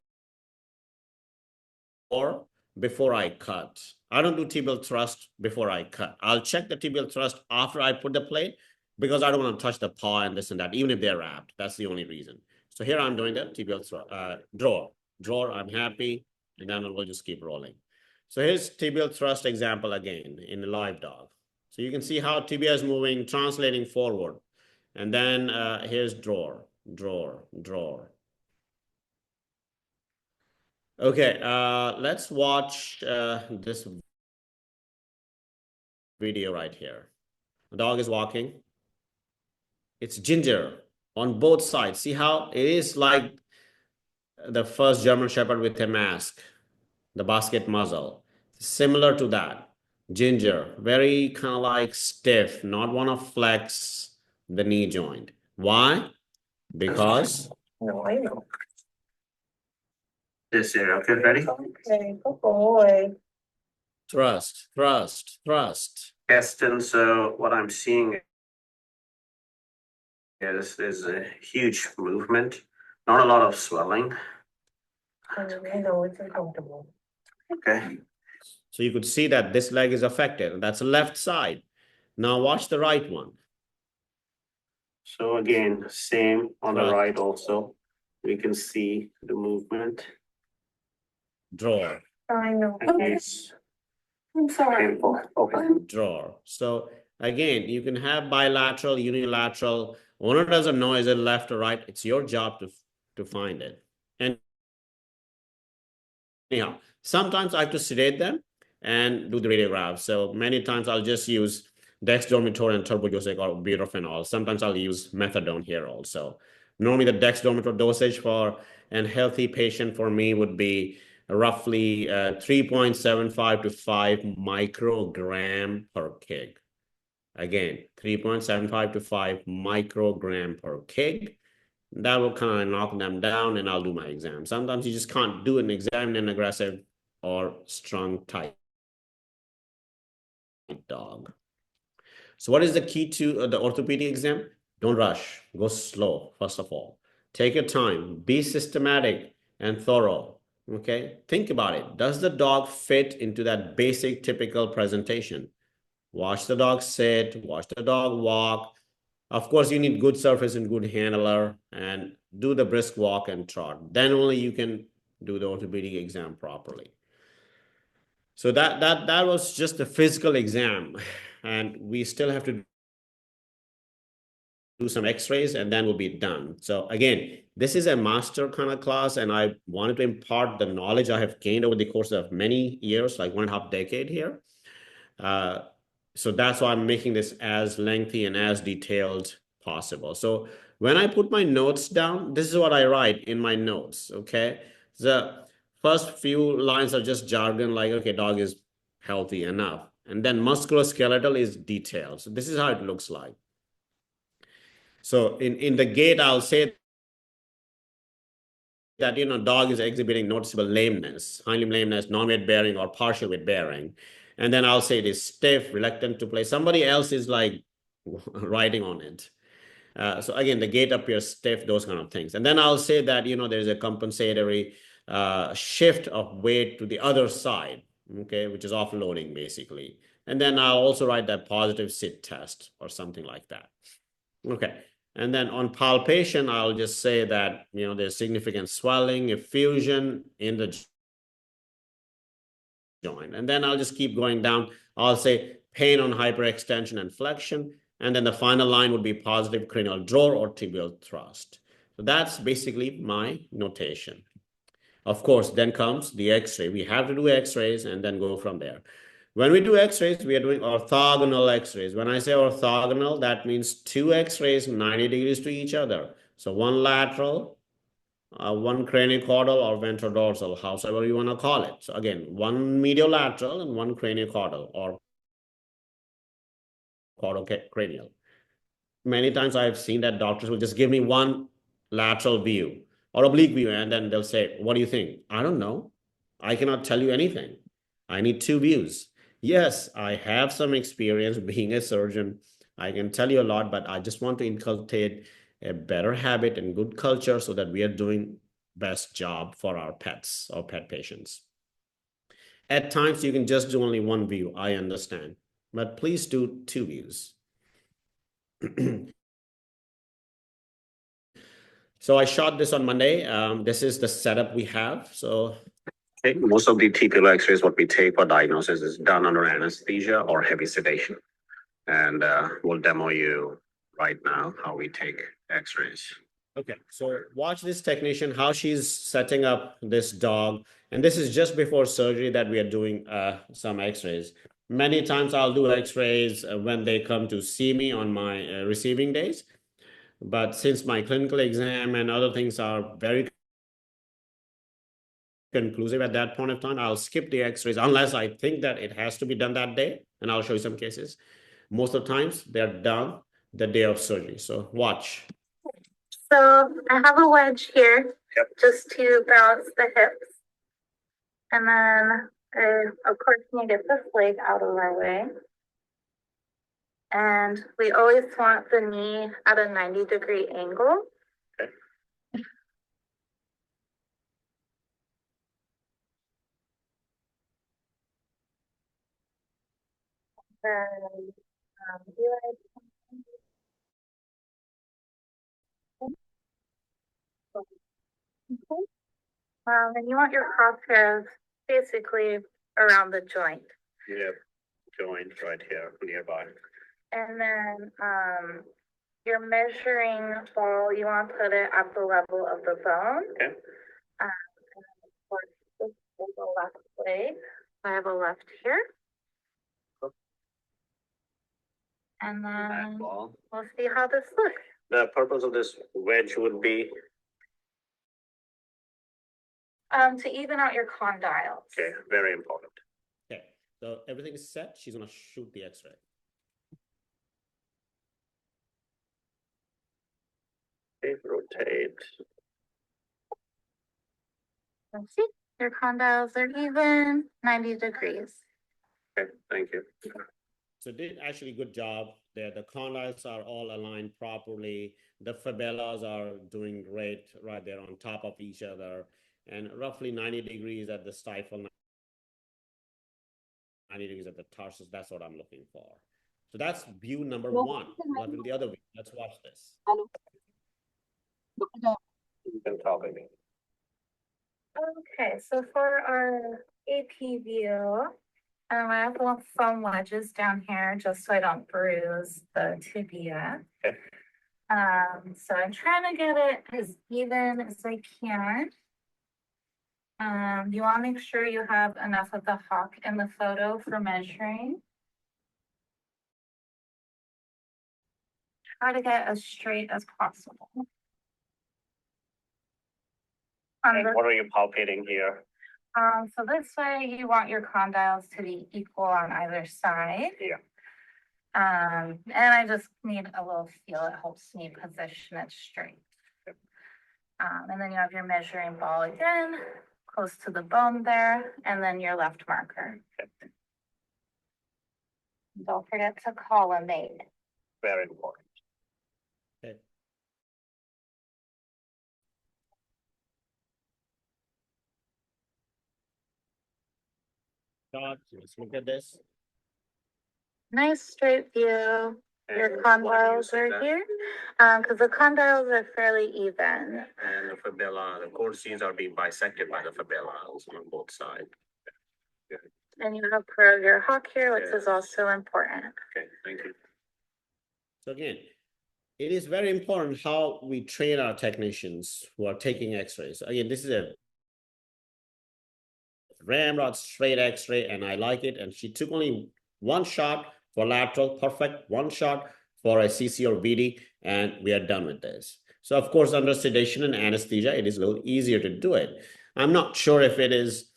before I cut. I don't do tibial thrust before I cut. I'll check the tibial thrust after I put the plate because I don't want to touch the paw and this and that, even if they're wrapped. That's the only reason. So here I'm doing the tibial draw. I'm happy, and then we'll just keep rolling. So here's tibial thrust example again in a live dog. So you can see how tibia is moving, translating forward. And then here's draw. Okay, let's watch this video right here. The dog is walking. It's ginger on both sides. See how it is like the first German Shepherd with a mask, the basket muzzle. Similar to that. Ginger, very kind of like stiff, not want to flex the knee joint. Why? Because No, I know. This area. Okay, ready? Okay, good boy. thrust. Keston, so what I'm seeing is a huge movement, not a lot of swelling. I know it's uncomfortable. Okay. So you could see that this leg is affected. That's the left side. Now watch the right one. So again, same on the Right. right also. We can see the movement. Draw. I know. It's I'm sorry. painful. Okay. Draw. So again, you can have bilateral, unilateral. Owner doesn't know is it left or right. It's your job to find it. And anyhow, sometimes I have to sedate them and do the radiograph. So many times I'll just use dexdomitor and turbogesic or butorphanol. Sometimes I'll use methadone here also. Normally the dexdomitor dosage for a healthy patient for me would be roughly 3.75 to 5 microgram per kg. Again, 3.75 to 5 microgram per kg. That will kind of knock them down and I'll do my exam. Sometimes you just can't do an exam in an aggressive or strong type dog. So what is the key to the orthopedic exam? Don't rush. Go slow, first of all. Take your time. Be systematic and thorough. Okay? Think about it. Does the dog fit into that basic, typical presentation? Watch the dog sit. Watch the dog walk. Of course, you need good surface and good handler and do the brisk walk and trot. Then only you can do the orthopedic exam properly. So that was just a physical exam, and we still have to do some x-rays and then we'll be done. So again, this is a master kind of class, and I wanted to impart the knowledge I have gained over the course of many years, like 1.5 decades here. So that's why I'm making this as lengthy and as detailed possible. So when I put my notes down, this is what I write in my notes, okay? The first few lines are just jargon, like, okay, dog is healthy enough. And then musculoskeletal is detailed. So this is how it looks like. So in the gait, I'll say that, dog is exhibiting noticeable lameness, hind limb lameness, non-weight bearing or partial weight bearing. And then I'll say it is stiff, reluctant to play. Somebody else is like writing on it. So again, the gait appears stiff, those kind of things. And then I'll say that, there's a compensatory shift of weight to the other side, okay, which is offloading basically. And then I'll also write that positive sit test or something like that. Okay. And then on palpation, I'll just say that, there's significant swelling, effusion in the joint. And then I'll just keep going down. I'll say pain on hyperextension and flexion. And then the final line would be positive cranial draw or tibial thrust. So that's basically my notation. Of course, then comes the x-ray. We have to do x-rays and then go from there. When we do x-rays, we are doing orthogonal x-rays. When I say orthogonal, that means 2 x-rays 90 degrees to each other. So one lateral, one craniocaudal or ventrodorsal, however you want to call it. So again, one mediolateral and one craniocaudal or caudal-cranial. Many times I've seen that doctors will just give me one lateral view or oblique view, and then they'll say, what do you think? I don't know. I cannot tell you anything. I need 2 views. Yes, I have some experience being a surgeon. I can tell you a lot, but I just want to inculcate a better habit and good culture so that we are doing best job for our pets or pet patients. At times, you can just do only 1 view. I understand, but please do 2 views. So I shot this on Monday. This is the setup we have. So Okay, most of the TPLO x-rays, what we take for diagnosis is done under anesthesia or heavy sedation. And we'll demo you right now how we take x-rays. okay, so watch this technician, how she's setting up this dog. And this is just before surgery that we are doing some x-rays. Many times I'll do x-rays when they come to see me on my receiving days. But since my clinical exam and other things are very conclusive at that point of time, I'll skip the x-rays unless I think that it has to be done that day. And I'll show you some cases. Most of the times they're done the day of surgery. So watch. So I have a wedge here, just to balance the hips. And then of course, we get this leg out of our way. And we always want the knee at a 90-degree angle. Okay. Then, and you want your crosshairs basically around the joint. Yeah, joint right here nearby. And then your measuring ball, you want to put it at the level of the bone. Okay. And of course, this is the left leg. I have a left here. And then we'll see how this looks. The purpose of this wedge would be to even out your condyles. okay, very important. Okay, so everything is set. She's gonna shoot the x-ray. Okay, rotate. Let's see, your condyles are even 90 degrees. Okay, thank you. So did actually good job there. The condyles are all aligned properly. The fibellas are doing great right there on top of each other, and roughly 90 degrees at the stifle, 90 degrees at the tarsus. That's what I'm looking for. So that's view number 1. What will the other view? Let's watch this. Hello. You can talk again. Okay, so for our AP view, I have some wedges down here just so I don't bruise the tibia. Okay. So I'm trying to get it as even as I can. You want to make sure you have enough of the hawk in the photo for measuring. Try to get as straight as possible. What are you palpating here? So this way you want your condyles to be equal on either side. Yeah. And I just need a little feel. It helps me position it straight. And then you have your measuring ball again, close to the bone there, and then your left marker. Don't forget to collimate. Very important. Okay. Let's look at this. Nice straight view. Your condyles are here, because the condyles are fairly even. And the fibula, the cortices are being bisected by the fibula on both sides. And you have part of your hawk here, which is also important. Okay, thank you. So again, it is very important how we train our technicians who are taking x-rays. Again, this is a ramrod straight x-ray, and I like it. And she took only one shot for lateral, perfect, one shot for a CCL VD, and we are done with this. So of course, under sedation and anesthesia, it is a little easier to do it. I'm not sure if it is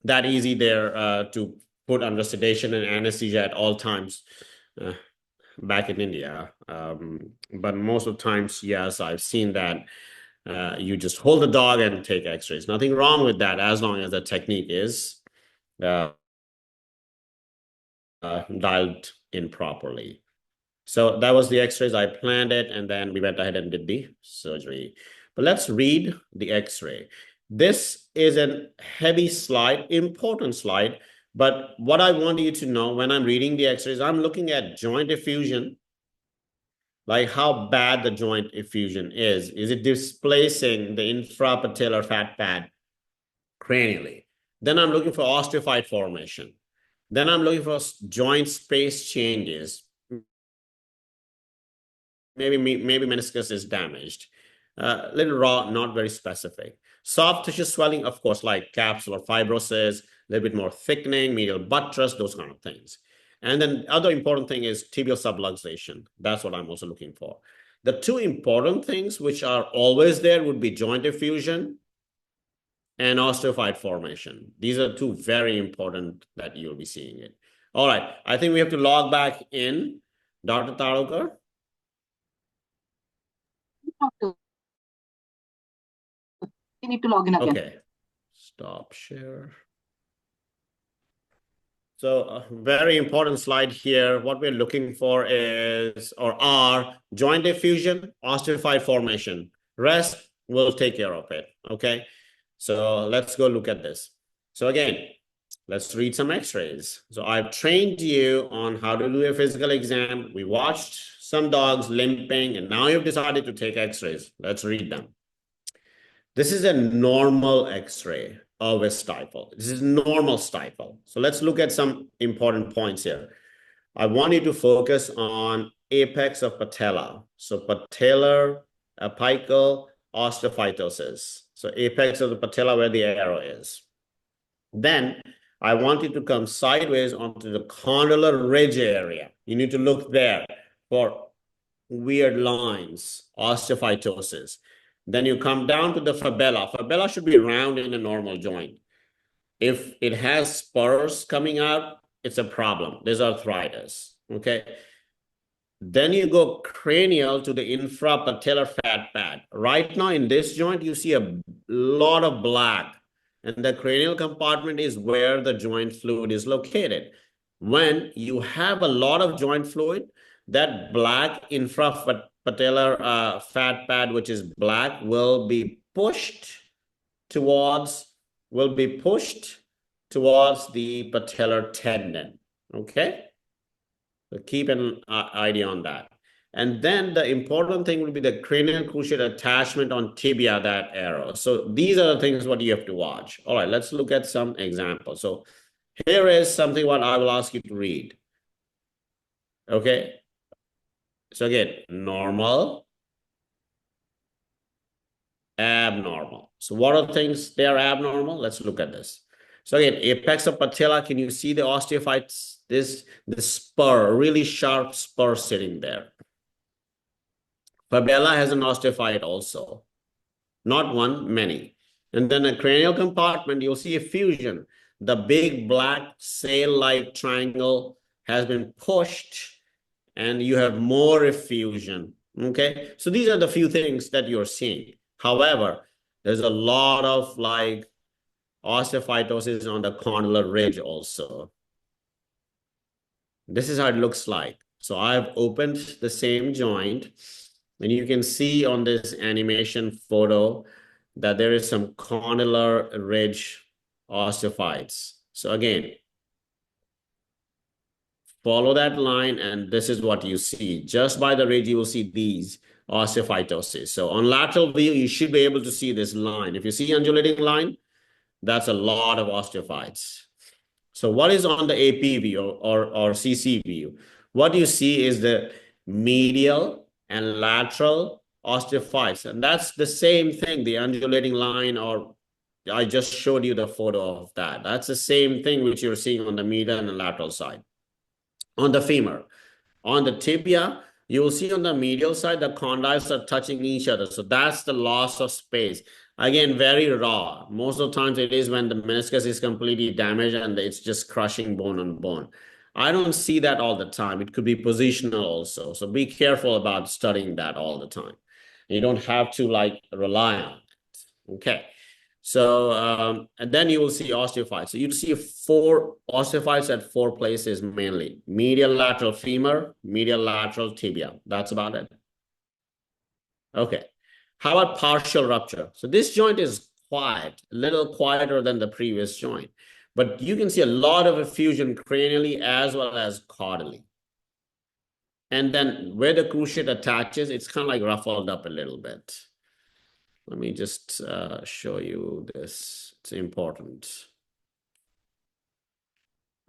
that easy there to put under sedation and anesthesia at all times back in India. But most of the times, yes, I've seen that you just hold the dog and take x-rays. Nothing wrong with that as long as the technique is dialed in properly. So that was the x-rays. I planned it, and then we went ahead and did the surgery. But let's read the x-ray. This is a heavy slide, important slide. But what I want you to know when I'm reading the x-rays, I'm looking at joint effusion, like how bad the joint effusion is. Is it displacing the infrapatellar fat pad cranially? Then I'm looking for osteophyte formation. Then I'm looking for joint space changes. Maybe meniscus is damaged. Little raw, not very specific. Soft tissue swelling, of course, like capsular fibrosis, a little bit more thickening, medial buttress, those kind of things. And then the other important thing is tibial subluxation. That's what I'm also looking for. The two important things which are always there would be joint effusion and osteophyte formation. These are two very important that you'll be seeing it. All right, I think we have to log back in. Dr. Tarokar? You need to log in again. Okay, stop share. So a very important slide here. What we're looking for is, or are, joint effusion, osteophyte formation. Rest, we'll take care of it, okay? So let's go look at this. So again, let's read some x-rays. So I've trained you on how to do a physical exam. We watched some dogs limping, and now you've decided to take x-rays. Let's read them. This is a normal x-ray of a stifle. This is normal stifle. So let's look at some important points here. I want you to focus on apex of patella. So patellar, apical, osteophytosis. So apex of the patella where the arrow is. Then I want you to come sideways onto the condylar ridge area. You need to look there for weird lines, osteophytosis. Then you come down to the fibula. Fibula should be round in a normal joint. If it has spurs coming out, it's a problem. There's arthritis, okay? Then you go cranial to the infrapatellar fat pad. Right now in this joint, you see a lot of black, and the cranial compartment is where the joint fluid is located. When you have a lot of joint fluid, that black infrapatellar fat pad, which is black, will be pushed towards the patellar tendon, okay? So keep an idea on that. And then the important thing will be the cranial cruciate attachment on tibia, that arrow. So these are the things what you have to watch. All right, let's look at some examples. So here is something what I will ask you to read. Okay. So again, normal, abnormal. So what are things they are abnormal? Let's look at this. So again, apex of patella, can you see the osteophytes? The spur, really sharp spur sitting there. Fibula has an osteophyte also. Not one, many. And then a cranial compartment, you'll see a fusion. The big black sail-like triangle has been pushed and you have more effusion. Okay, so these are the few things that you're seeing. However, there's a lot of like osteophytosis on the condylar ridge also. This is how it looks like. So I've opened the same joint and you can see on this animation photo that there is some condylar ridge osteophytes. So again, follow that line and this is what you see. Just by the ridge, you will see these osteophytosis. So on lateral view, you should be able to see this line. If you see undulating line, that's a lot of osteophytes. So what is on the AP view or CC view? What you see is the medial and lateral osteophytes. And that's the same thing, the undulating line, or I just showed you the photo of that. That's the same thing which you're seeing on the medial and lateral side. On the femur, on the tibia, you will see on the medial side, the condyles are touching each other. So that's the loss of space. Again, very raw. Most of the times it is when the meniscus is completely damaged and it's just crushing bone on bone. I don't see that all the time. It could be positional also. So be careful about studying that all the time. You don't have to like rely on it. Okay. So, and then you will see osteophytes. So you see 4 osteophytes at 4 places mainly. Medial lateral femur, medial lateral tibia. That's about it. Okay. How about partial rupture? So this joint is quiet, a little quieter than the previous joint. But you can see a lot of effusion cranially as well as caudally. And then where the cruciate attaches, it's kind of like ruffled up a little bit. Let me just show you this. It's important.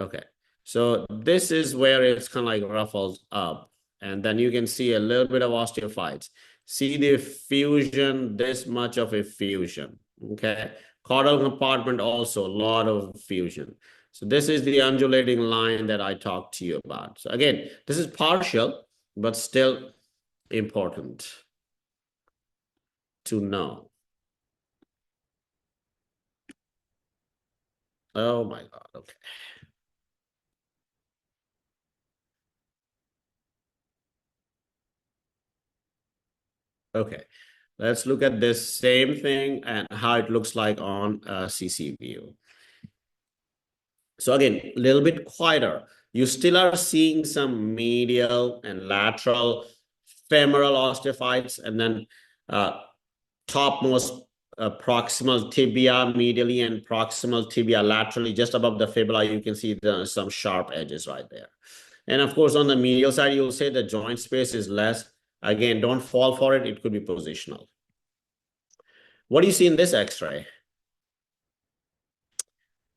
Okay. So this is where it's kind of like ruffled up. And then you can see a little bit of osteophytes. See the effusion, this much of effusion. Okay. Caudal compartment also, a lot of effusion. So this is the undulating line that I talked to you about. So again, this is partial, but still important to know. Oh my God, okay. Okay, let's look at this same thing and how it looks like on CC view. So again, a little bit quieter. You still are seeing some medial and lateral femoral osteophytes, and then topmost proximal tibia medially and proximal tibia laterally, just above the fibula, you can see some sharp edges right there. And of course, on the medial side, you'll say the joint space is less. Again, don't fall for it. It could be positional. What do you see in this X-ray?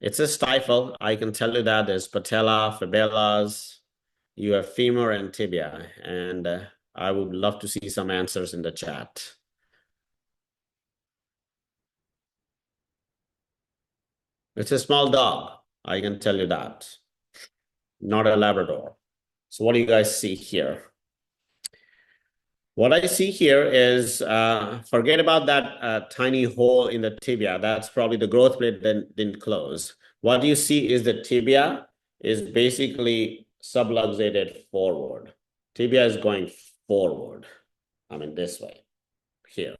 It's a stifle. I can tell you that there's patella, fibulas, you have femur and tibia. And I would love to see some answers in the chat. It's a small dog. I can tell you that. Not a Labrador. So what do you guys see here? What I see here is, forget about that tiny hole in the tibia. That's probably the growth plate didn't close. What you see is the tibia is basically subluxated forward. Tibia is going forward. I mean, this way, here.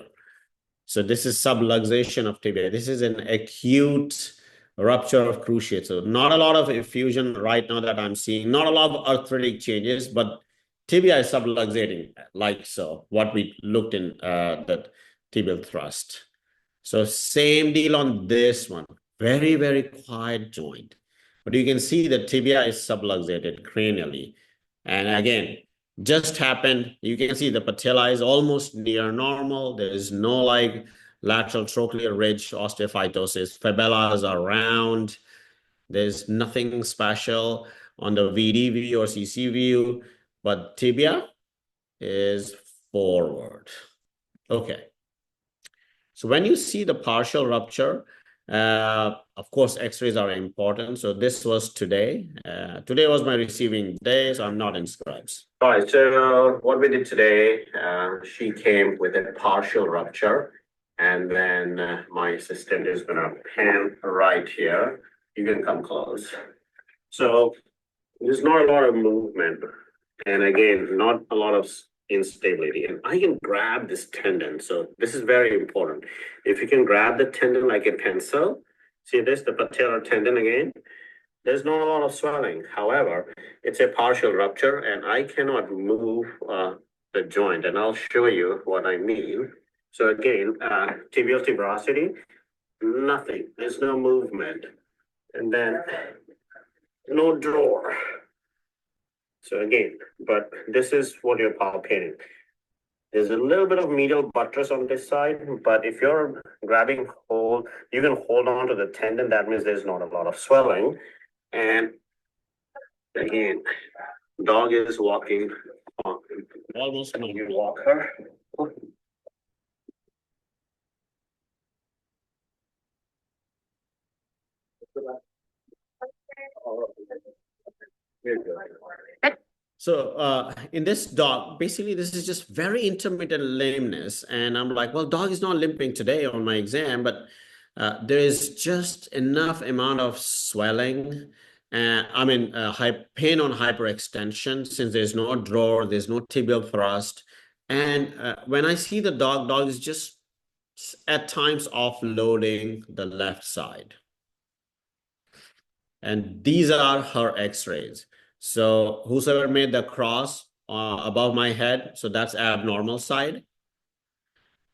So this is subluxation of tibia. This is an acute rupture of cruciate. So not a lot of effusion right now that I'm seeing. Not a lot of arthritic changes, but tibia is subluxating like so, what we looked in the tibial thrust. So same deal on this one. Very, very quiet joint. But you can see the tibia is subluxated cranially. And again, just happened. You can see the patella is almost near normal. There is no like lateral trochlear ridge osteophytosis. Fibulas are round. There's nothing special on the VD view or CC view, but tibia is forward. Okay. So when you see the partial rupture, of course, x-rays are important. So this was today. Today was my receiving day, so I'm not in scribes. All right, so what we did today, she came with a partial rupture. And then my assistant is gonna pan right here. You can come close. So there's not a lot of movement. And again, not a lot of instability. And I can grab this tendon. So this is very important. If you can grab the tendon like a pencil, see this, the patellar tendon again, there's not a lot of swelling. However, it's a partial rupture and I cannot move the joint. And I'll show you what I mean. So again, tibial tuberosity, nothing. There's no movement. And then no drawer. So again, but this is what you're palpating. There's a little bit of medial buttress on this side, but if you're grabbing hold, you can hold on to the tendon. That means there's not a lot of swelling. And again, dog is walking on, almost when you walk her. So in this dog, basically this is just very intermittent lameness. And I'm like, well, dog is not limping today on my exam, but there is just enough amount of swelling. Pain on hyperextension, since there's no drawer, there's no tibial thrust. And when I see the dog is just at times offloading the left side. And these are her x-rays. So whosoever made the cross above my head, so that's abnormal side,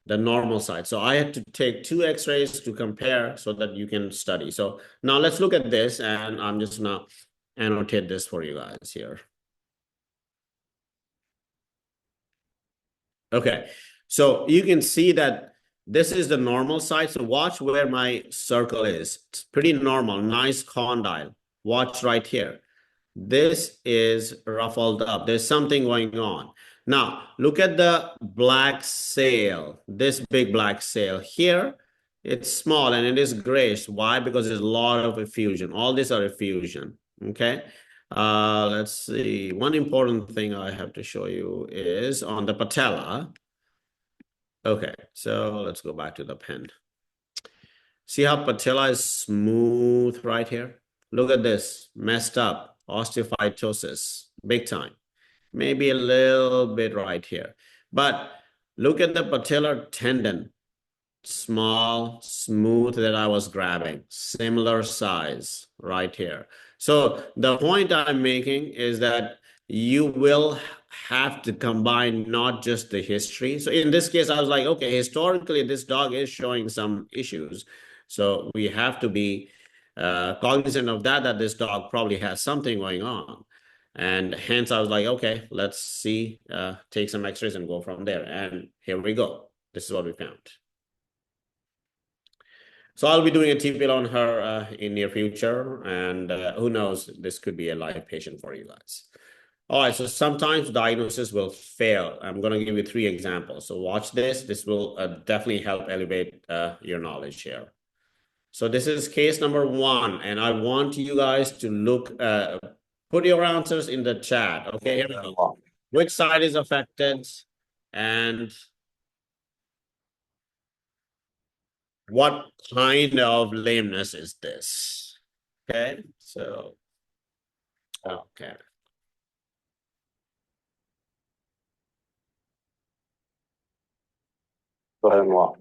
the normal side. So I had to take 2 x-rays to compare so that you can study. So now let's look at this, and I'm just gonna annotate this for you guys here. Okay, so you can see that this is the normal side. So watch where my circle is. It's pretty normal, nice condyle. Watch right here. This is ruffled up. There's something going on. Now, look at the black sail, this big black sail here. It's small and it is grayish. Why? Because there's a lot of effusion. All these are effusion, okay? Let's see. One important thing I have to show you is on the patella. Okay, so let's go back to the pen. See how patella is smooth right here? Look at this, messed up, osteophytosis, big time. Maybe a little bit right here. But look at the patellar tendon, small, smooth that I was grabbing, similar size right here. So the point I'm making is that you will have to combine not just the history. So in this case, I was like, okay, historically, this dog is showing some issues. So we have to be cognizant of that this dog probably has something going on. And hence I was like, okay, let's see, take some x-rays and go from there. And here we go. This is what we found. So I'll be doing a TPL on her in near future. And who knows, this could be a live patient for you guys. All right, so sometimes diagnosis will fail. I'm going to give you 3 examples. So watch this. This will definitely help elevate your knowledge here. So this is case number 1. And I want you guys to look, put your answers in the chat. Okay, here we go. Which side is affected and what kind of lameness is this? Okay, so, okay. Go ahead and walk.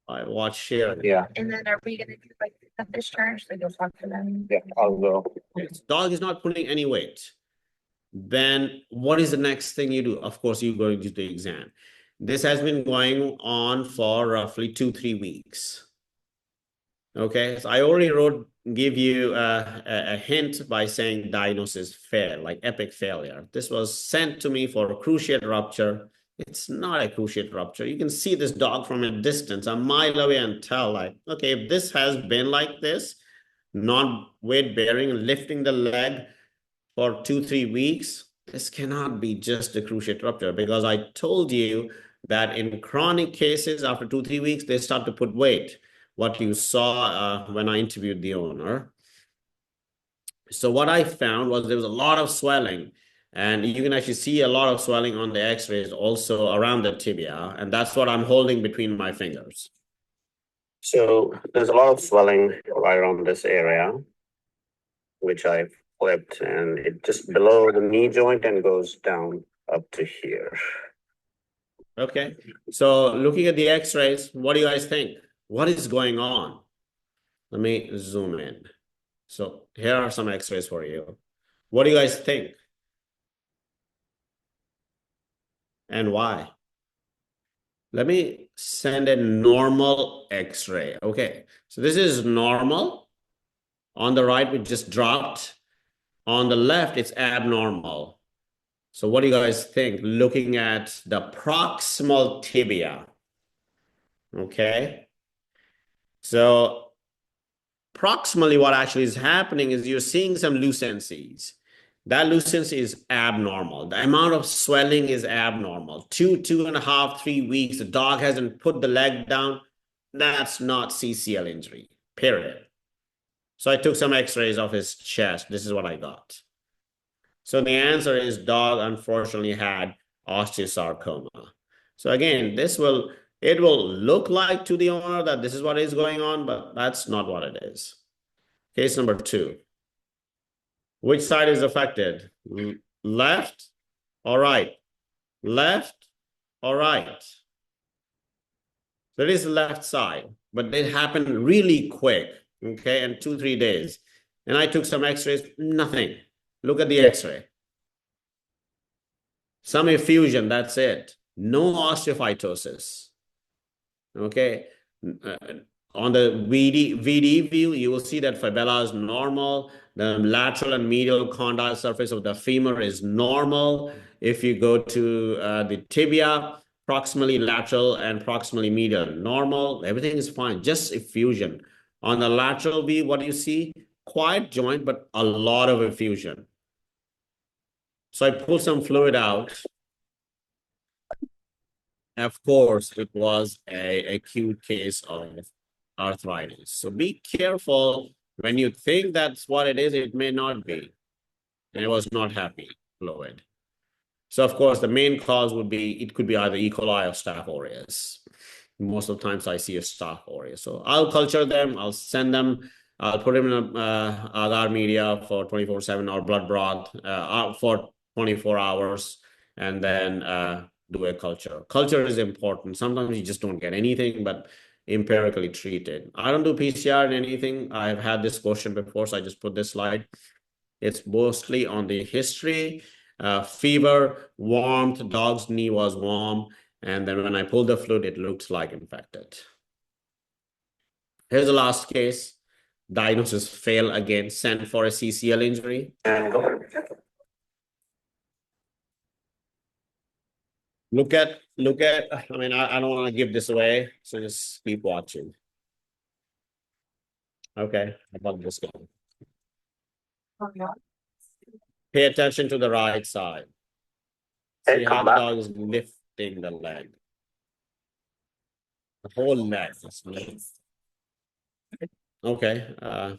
I watch share. Yeah, And then are we gonna do like a discharge, so you'll talk to them? yeah, I'll go. Dog is not pulling any weight. Then what is the next thing you do? Of course, you're going to do the exam. This has been going on for roughly 2-3 weeks. Okay, so I already give you a hint by saying diagnosis fail, like epic failure. This was sent to me for a cruciate rupture. It's not a cruciate rupture. You can see this dog from a distance, a mile away, and tell like, okay, if this has been like this, non-weight bearing, lifting the leg for 2-3 weeks, this cannot be just a cruciate rupture, because I told you that in chronic cases, after 2-3 weeks, they start to put weight, what you saw when I interviewed the owner. So what I found was there was a lot of swelling, and you can actually see a lot of swelling on the x-rays also around the tibia, and that's what I'm holding between my fingers. So there's a lot of swelling right around this area, which I flipped, and it just below the knee joint and goes down up to here. Okay, so looking at the x-rays, what do you guys think? What is going on? Let me zoom in. So here are some x-rays for you. What do you guys think? And why? Let me send a normal x-ray. Okay, so this is normal. On the right, we just dropped. On the left, it's abnormal. So what do you guys think? Looking at the proximal tibia. Okay. So proximally, what actually is happening is you're seeing some lucencies. That lucency is abnormal. The amount of swelling is abnormal. 2.5, 3 weeks, the dog hasn't put the leg down. That's not CCL injury, period. So I took some x-rays of his chest. This is what I got. So the answer is dog unfortunately had osteosarcoma. So again, it will look like to the owner that this is what is going on, but that's not what it is. Case number 2. Which side is affected? Left or right? Left or right? So it is the left side, but it happened really quick, okay, in 2-3 days. And I took some x-rays, nothing. Look at the x-ray. Some effusion, that's it. No osteophytosis. Okay. On the VD view, you will see that fibella is normal. The lateral and medial condyle surface of the femur is normal. If you go to the tibia, proximally lateral and proximally medial, normal. Everything is fine, just effusion. On the lateral view, what do you see? Quiet joint, but a lot of effusion. So I pulled some fluid out. Of course, it was an acute case of arthritis. So be careful when you think that's what it is, it may not be. And it was not happy fluid. So of course, the main cause would be, it could be either E. coli or Staph aureus. Most of the times I see a Staph aureus. So I'll culture them, I'll send them, I'll put them in agar media for 24/7 or blood broth for 24 hours, and then do a culture. Culture is important. Sometimes you just don't get anything, but empirically treat it. I don't do PCR in anything. I've had this question before, so I just put this slide. It's mostly on the history, fever, warmth, dog's knee was warm, and then when I pulled the fluid, it looked like infected. Here's the last case. Diagnosis fail again, sent for a CCL injury. Look at, I mean, I don't want to give this away, so just keep watching. Okay, how about this guy? Pay attention to the right side. See how the dog is lifting the leg. The whole leg is lifted. Okay, I'm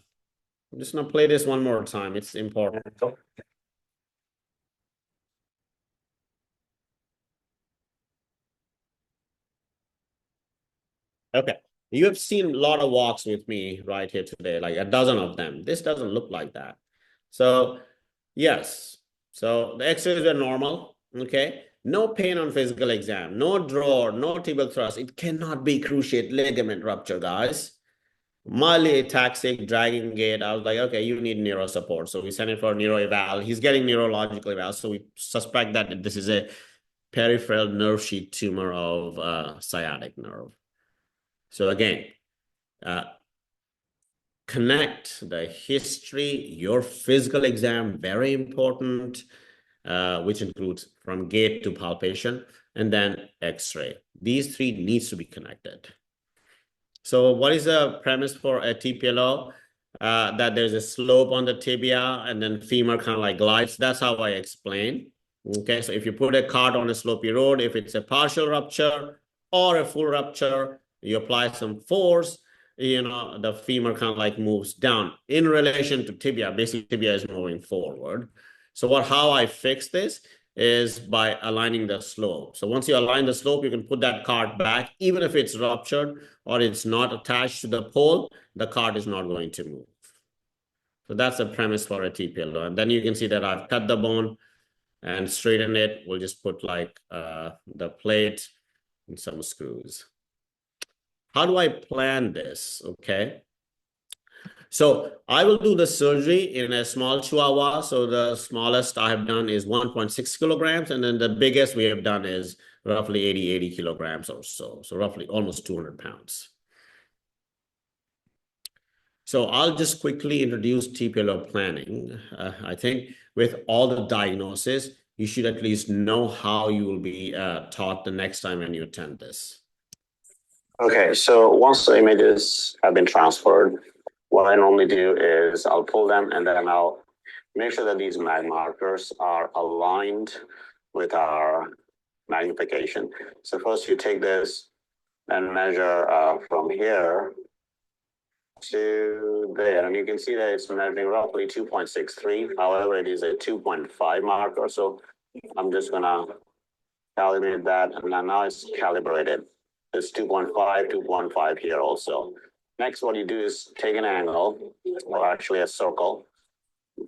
just gonna play this one more time. It's important. Okay, you have seen a lot of walks with me right here today, like a dozen of them. This doesn't look like that. So yes, so the x-rays are normal, okay? No pain on physical exam, no drawer, no tibial thrust. It cannot be cruciate ligament rupture, guys. Mildly ataxic, dragging gait. I was like, okay, you need neuro support. So we sent it for neuro eval. He's getting neurological eval. So we suspect that this is a peripheral nerve sheath tumor of sciatic nerve. So again, connect the history, your physical exam, very important, which includes from gait to palpation, and then x-ray. These 3 needs to be connected. So what is the premise for a TPLO? that there's a slope on the tibia and then femur kind of like glides. That's how I explain. Okay, so if you put a cart on a slopey road, if it's a partial rupture or a full rupture, you apply some force, the femur kind of like moves down in relation to tibia. Basically, tibia is moving forward. So how I fix this is by aligning the slope. So once you align the slope, you can put that cart back, even if it's ruptured or it's not attached to the pole, the cart is not going to move. So that's the premise for a TPLO. And then you can see that I've cut the bone and straighten it. We'll just put like the plate and some screws. How do I plan this? Okay. So I will do the surgery in a small Chihuahua. So the smallest I have done is 1.6 kilograms. And then the biggest we have done is roughly 80 kilograms or so. So roughly almost 200 pounds. So I'll just quickly introduce TPLO planning. I think with all the diagnosis, you should at least know how you will be taught the next time when you attend this. Okay, so once the images have been transferred, what I normally do is I'll pull them and then I'll make sure that these mag markers are aligned with our magnification. So first you take this and measure from here to there, and you can see that it's measuring roughly 2.63. However, it is a 2.5 marker, so I'm just gonna calibrate that, and now it's calibrated. It's 2.5 here also. Next, what you do is take an angle, or actually a circle.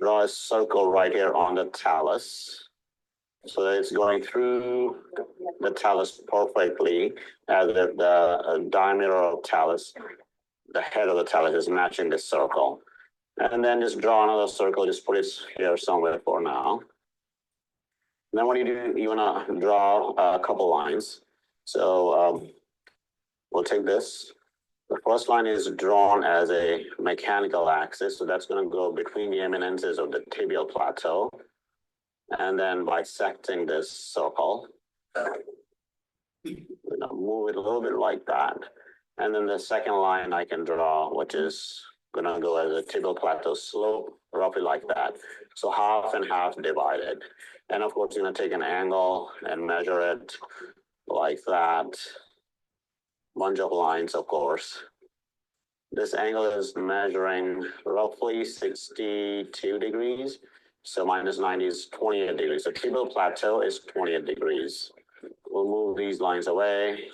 Draw a circle right here on the talus, so that it's going through the talus perfectly, as if the diameter of talus, the head of the talus is matching this circle. And then just draw another circle, just put it here somewhere for now. And then what you do, you wanna draw a couple lines. So we'll take this. The first line is drawn as a mechanical axis, so that's gonna go between the eminences of the tibial plateau. And then bisecting this circle, move it a little bit like that. And then the second line I can draw, which is gonna go as a tibial plateau slope, roughly like that. So half and half divided. And of course, you're gonna take an angle and measure it like that. Bunch of lines, of course. This angle is measuring roughly 62 degrees. So minus 90 is 28 degrees. So tibial plateau is 28 degrees. We'll move these lines away.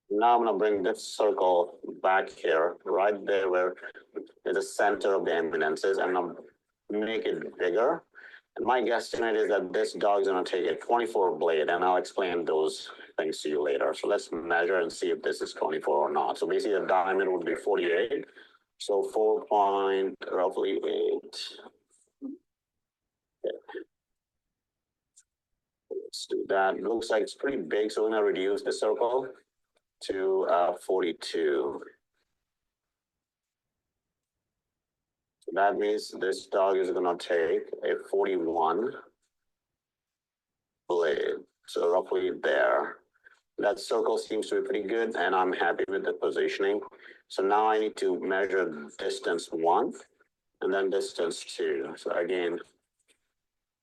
Now I'm gonna bring this circle back here, right there where is the center of the eminences, and I'm gonna make it bigger. And my guesstimate is that this dog is gonna take a 24 blade, and I'll explain those things to you later. So let's measure and see if this is 24 or not. So basically the diameter would be 48. So 4 roughly 8. Okay. Let's do that. It looks like it's pretty big, so we're gonna reduce the circle to 42. So that means this dog is gonna take a 41 blade. So roughly there. That circle seems to be pretty good, and I'm happy with the positioning. So now I need to measure distance 1 and then distance 2. So again,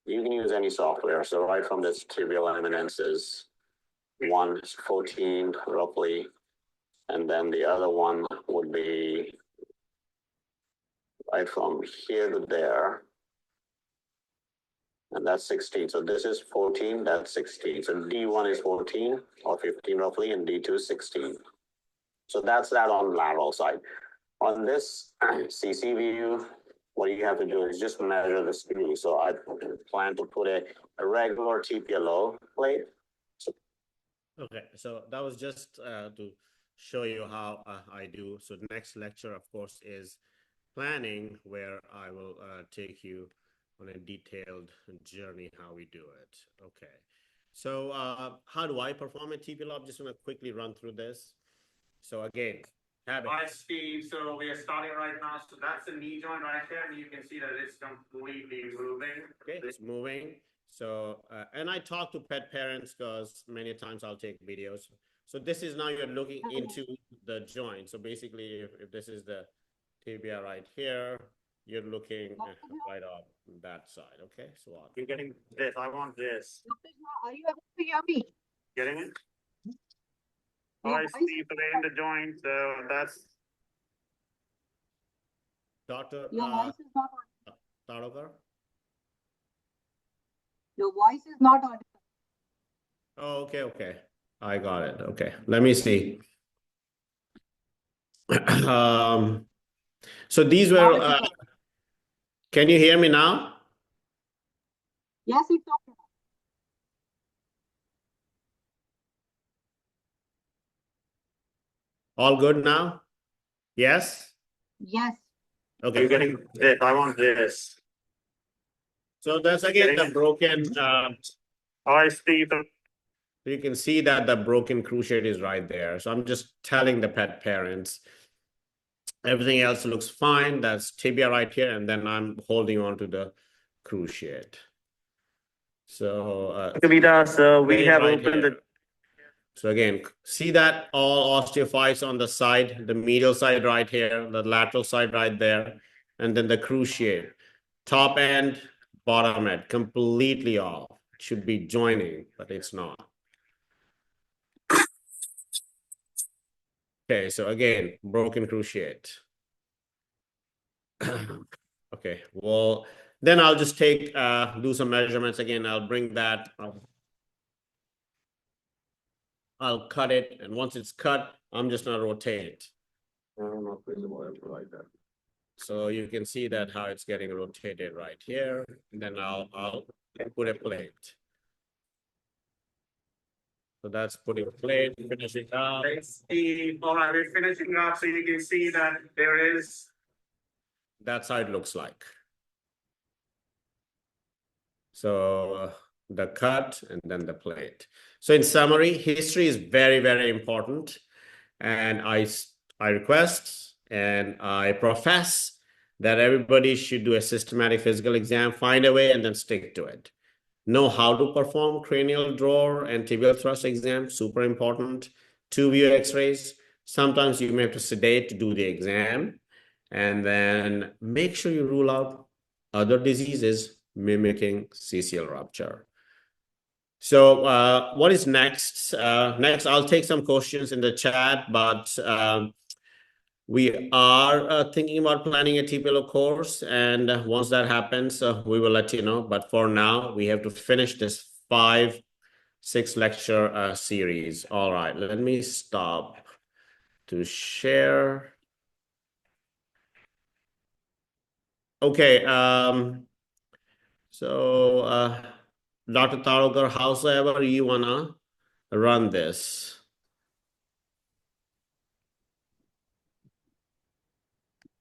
you can use any software. So right from this tibial eminences, 1 is 14 roughly, and then the other one would be right from here to there, and that's 16. So this is 14, that's 16. So D1 is 14 or 15 roughly, and D2 is 16. So that's that on the lateral side. On this CC view, what you have to do is just measure the screw. So I plan to put a regular TPLO plate. Okay, so that was just to show you how I do. So the next lecture, of course, is planning, where I will take you on a detailed journey how we do it. Okay, so how do I perform a TPLO? I'm just going to quickly run through this. So again, habit. Hi, Steve. So we are starting right now. So that's the knee joint right there, and you can see that it's completely moving. Okay, it's moving. So, and I talk to pet parents because many times I'll take videos. So this is now you're looking into the joint. So basically, if this is the tibia right here, you're looking right up that side. Okay, so You're getting this. I want this. Dr. Jha, are you able to hear me? Getting it? Your I voice see is play in the joint. That's Dr. Your voice is not audible. Tadokar? Your voice is not audible. Oh, okay. I got it. Okay, let me see. So these were, can you hear me now? Yes, it's okay. All good now? Yes? Yes. Okay. you're getting this. I want this. So that's again the broken, I see the you can see that the broken cruciate is right there. So I'm just telling the pet parents, everything else looks fine. That's tibia right here. And then I'm holding on to the cruciate. So, Kavita, so we have right opened here. the So again, see that all osteophytes on the side, the medial side right here, the lateral side right there, and then the cruciate. Top end, bottom end, completely off. It should be joining, but it's not. Okay, so again, broken cruciate. Okay, well, then I'll just do some measurements again. I'll bring that, I'll cut it, and once it's cut, I'm just gonna rotate it. I don't know if there's a wire like that. So you can see that how it's getting rotated right here. And then I'll put a plate. So that's putting plate, finishing up. let's see. All right, we're finishing up, so you can see that there is. That's how it looks like. So the cut and then the plate. So in summary, history is very, very important. And I request and I profess that everybody should do a systematic physical exam, find a way, and then stick to it. Know how to perform cranial drawer and tibial thrust exam, super important. 2-view x-rays. Sometimes you may have to sedate to do the exam. And then make sure you rule out other diseases mimicking CCL rupture. So what is next? Next, I'll take some questions in the chat, but we are thinking about planning a TPLO course. And once that happens, we will let you know. But for now, we have to finish this 5-6 lecture series. All right, let me stop to share. Okay, so Dr. Tarokar, howsoever you wanna run this.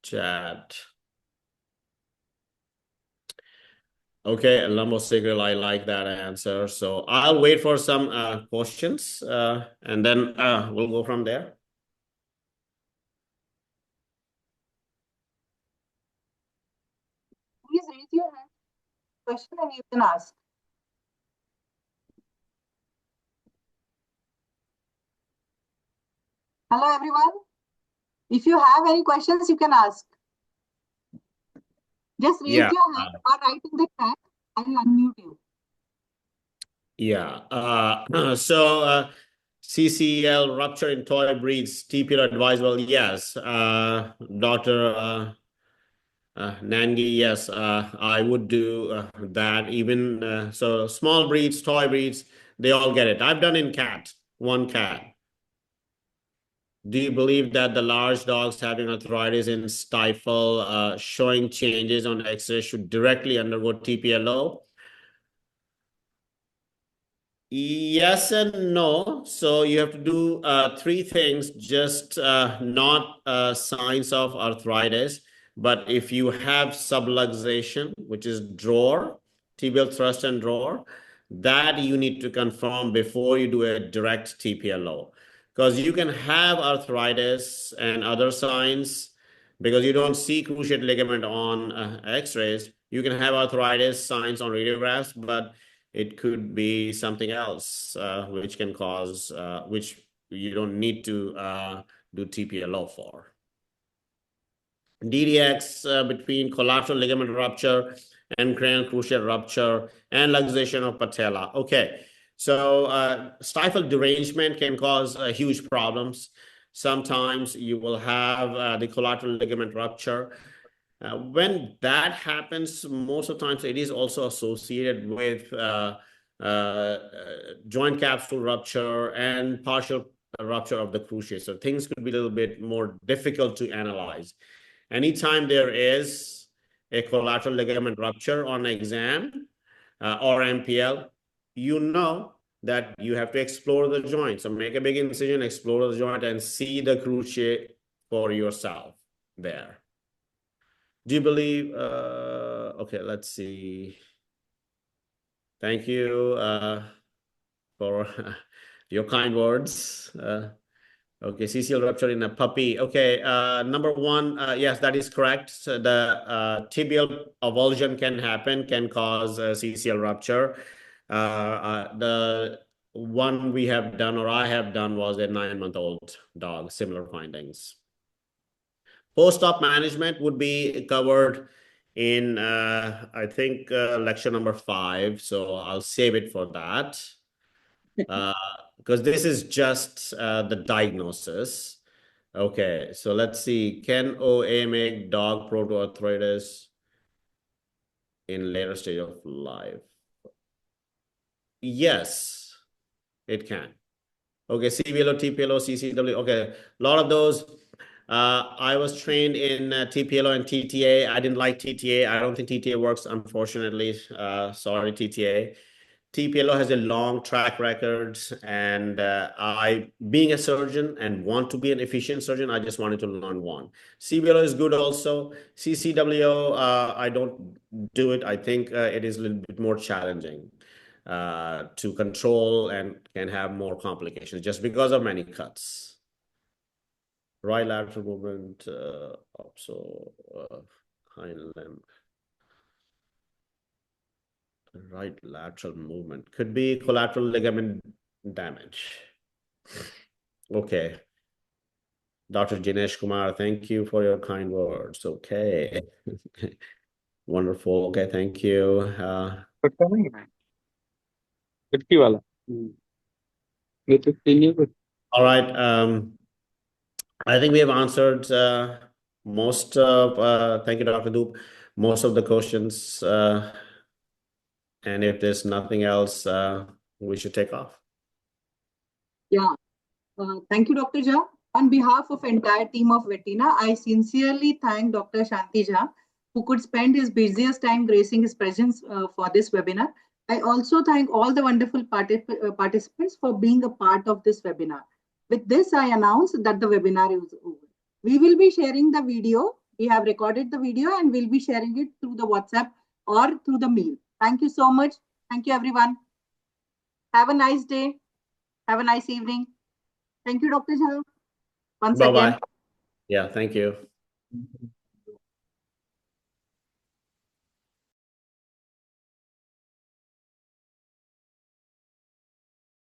Chat. Okay, lumbosacral, I like that answer. So I'll wait for some questions and then we'll go from there. Please raise your hand. Question and you can ask. Hello, everyone. If you have any questions, you can ask. Just raise your hand or write in the chat. I will unmute you. Yeah. So CCL rupture in toy breeds, TPLO advisable. Yes. Dr. Nangi, yes, I would do that. Even so, small breeds, toy breeds, they all get it. I've done in cat, one cat. Do you believe that the large dogs having arthritis in stifle showing changes on X-ray should directly undergo TPLO? Yes and no. So you have to do 3 things, just not signs of arthritis. But if you have subluxation, which is drawer, tibial thrust and drawer, that you need to confirm before you do a direct TPLO. Because you can have arthritis and other signs because you don't see cruciate ligament on X-rays. You can have arthritis signs on radiographs, but it could be something else which can cause, which you don't need to do TPLO for. DDX between collateral ligament rupture and cranial cruciate rupture and luxation of patella. Okay, so stifle derangement can cause huge problems. Sometimes you will have the collateral ligament rupture. When that happens, most of the times it is also associated with joint capsule rupture and partial rupture of the cruciate. So things could be a little bit more difficult to analyze. Anytime there is a collateral ligament rupture on exam or MPL, you know that you have to explore the joint. So make a big incision, explore the joint, and see the cruciate for yourself there. Do you believe? Okay, let's see. Thank you for your kind words. Okay, CCL rupture in a puppy. Okay, number one, yes, that is correct. So the tibial avulsion can happen, can cause CCL rupture. The one we have done, or I have done, was a 9-month-old dog, similar findings. Post-op management would be covered in, I think, lecture number 5. So I'll save it for that. Because this is just the diagnosis. Okay, so let's see. Can OA make dog protoarthritis in later stage of life? Yes, it can. Okay, CBLO, TPLO, CCW. Okay, a lot of those. I was trained in TPLO and TTA. I didn't like TTA. I don't think TTA works, unfortunately. Sorry, TTA. TPLO has a long track record, and I, being a surgeon and want to be an efficient surgeon, I just wanted to learn one. CBLO is good also. CCWO, I don't do it. I think it is a little bit more challenging to control and can have more complications just because of many cuts. Right lateral movement, also hind limb. Right lateral movement could be collateral ligament damage. Okay. Dr. Jinesh Kumar, thank you for your kind words. Okay. Wonderful. Okay, thank you. All right. I think we have answered most of, thank you, Dr. Doop, most of the questions. And if there's nothing else, we should take off. Yeah. Thank you, Dr. Jha. On behalf of entire team of Vetina, I sincerely thank Dr. Shanti Jha, who could spend his busiest time gracing his presence for this webinar. I also thank all the wonderful participants for being a part of this webinar. With this, I announce that the webinar is over. We will be sharing the video. We have recorded the video and we'll be sharing it through the WhatsApp or through the mail. Thank you so much. Thank you, everyone. Have a nice day. Have a nice evening. Thank you, Dr. Jha. Once again. Yeah, thank you.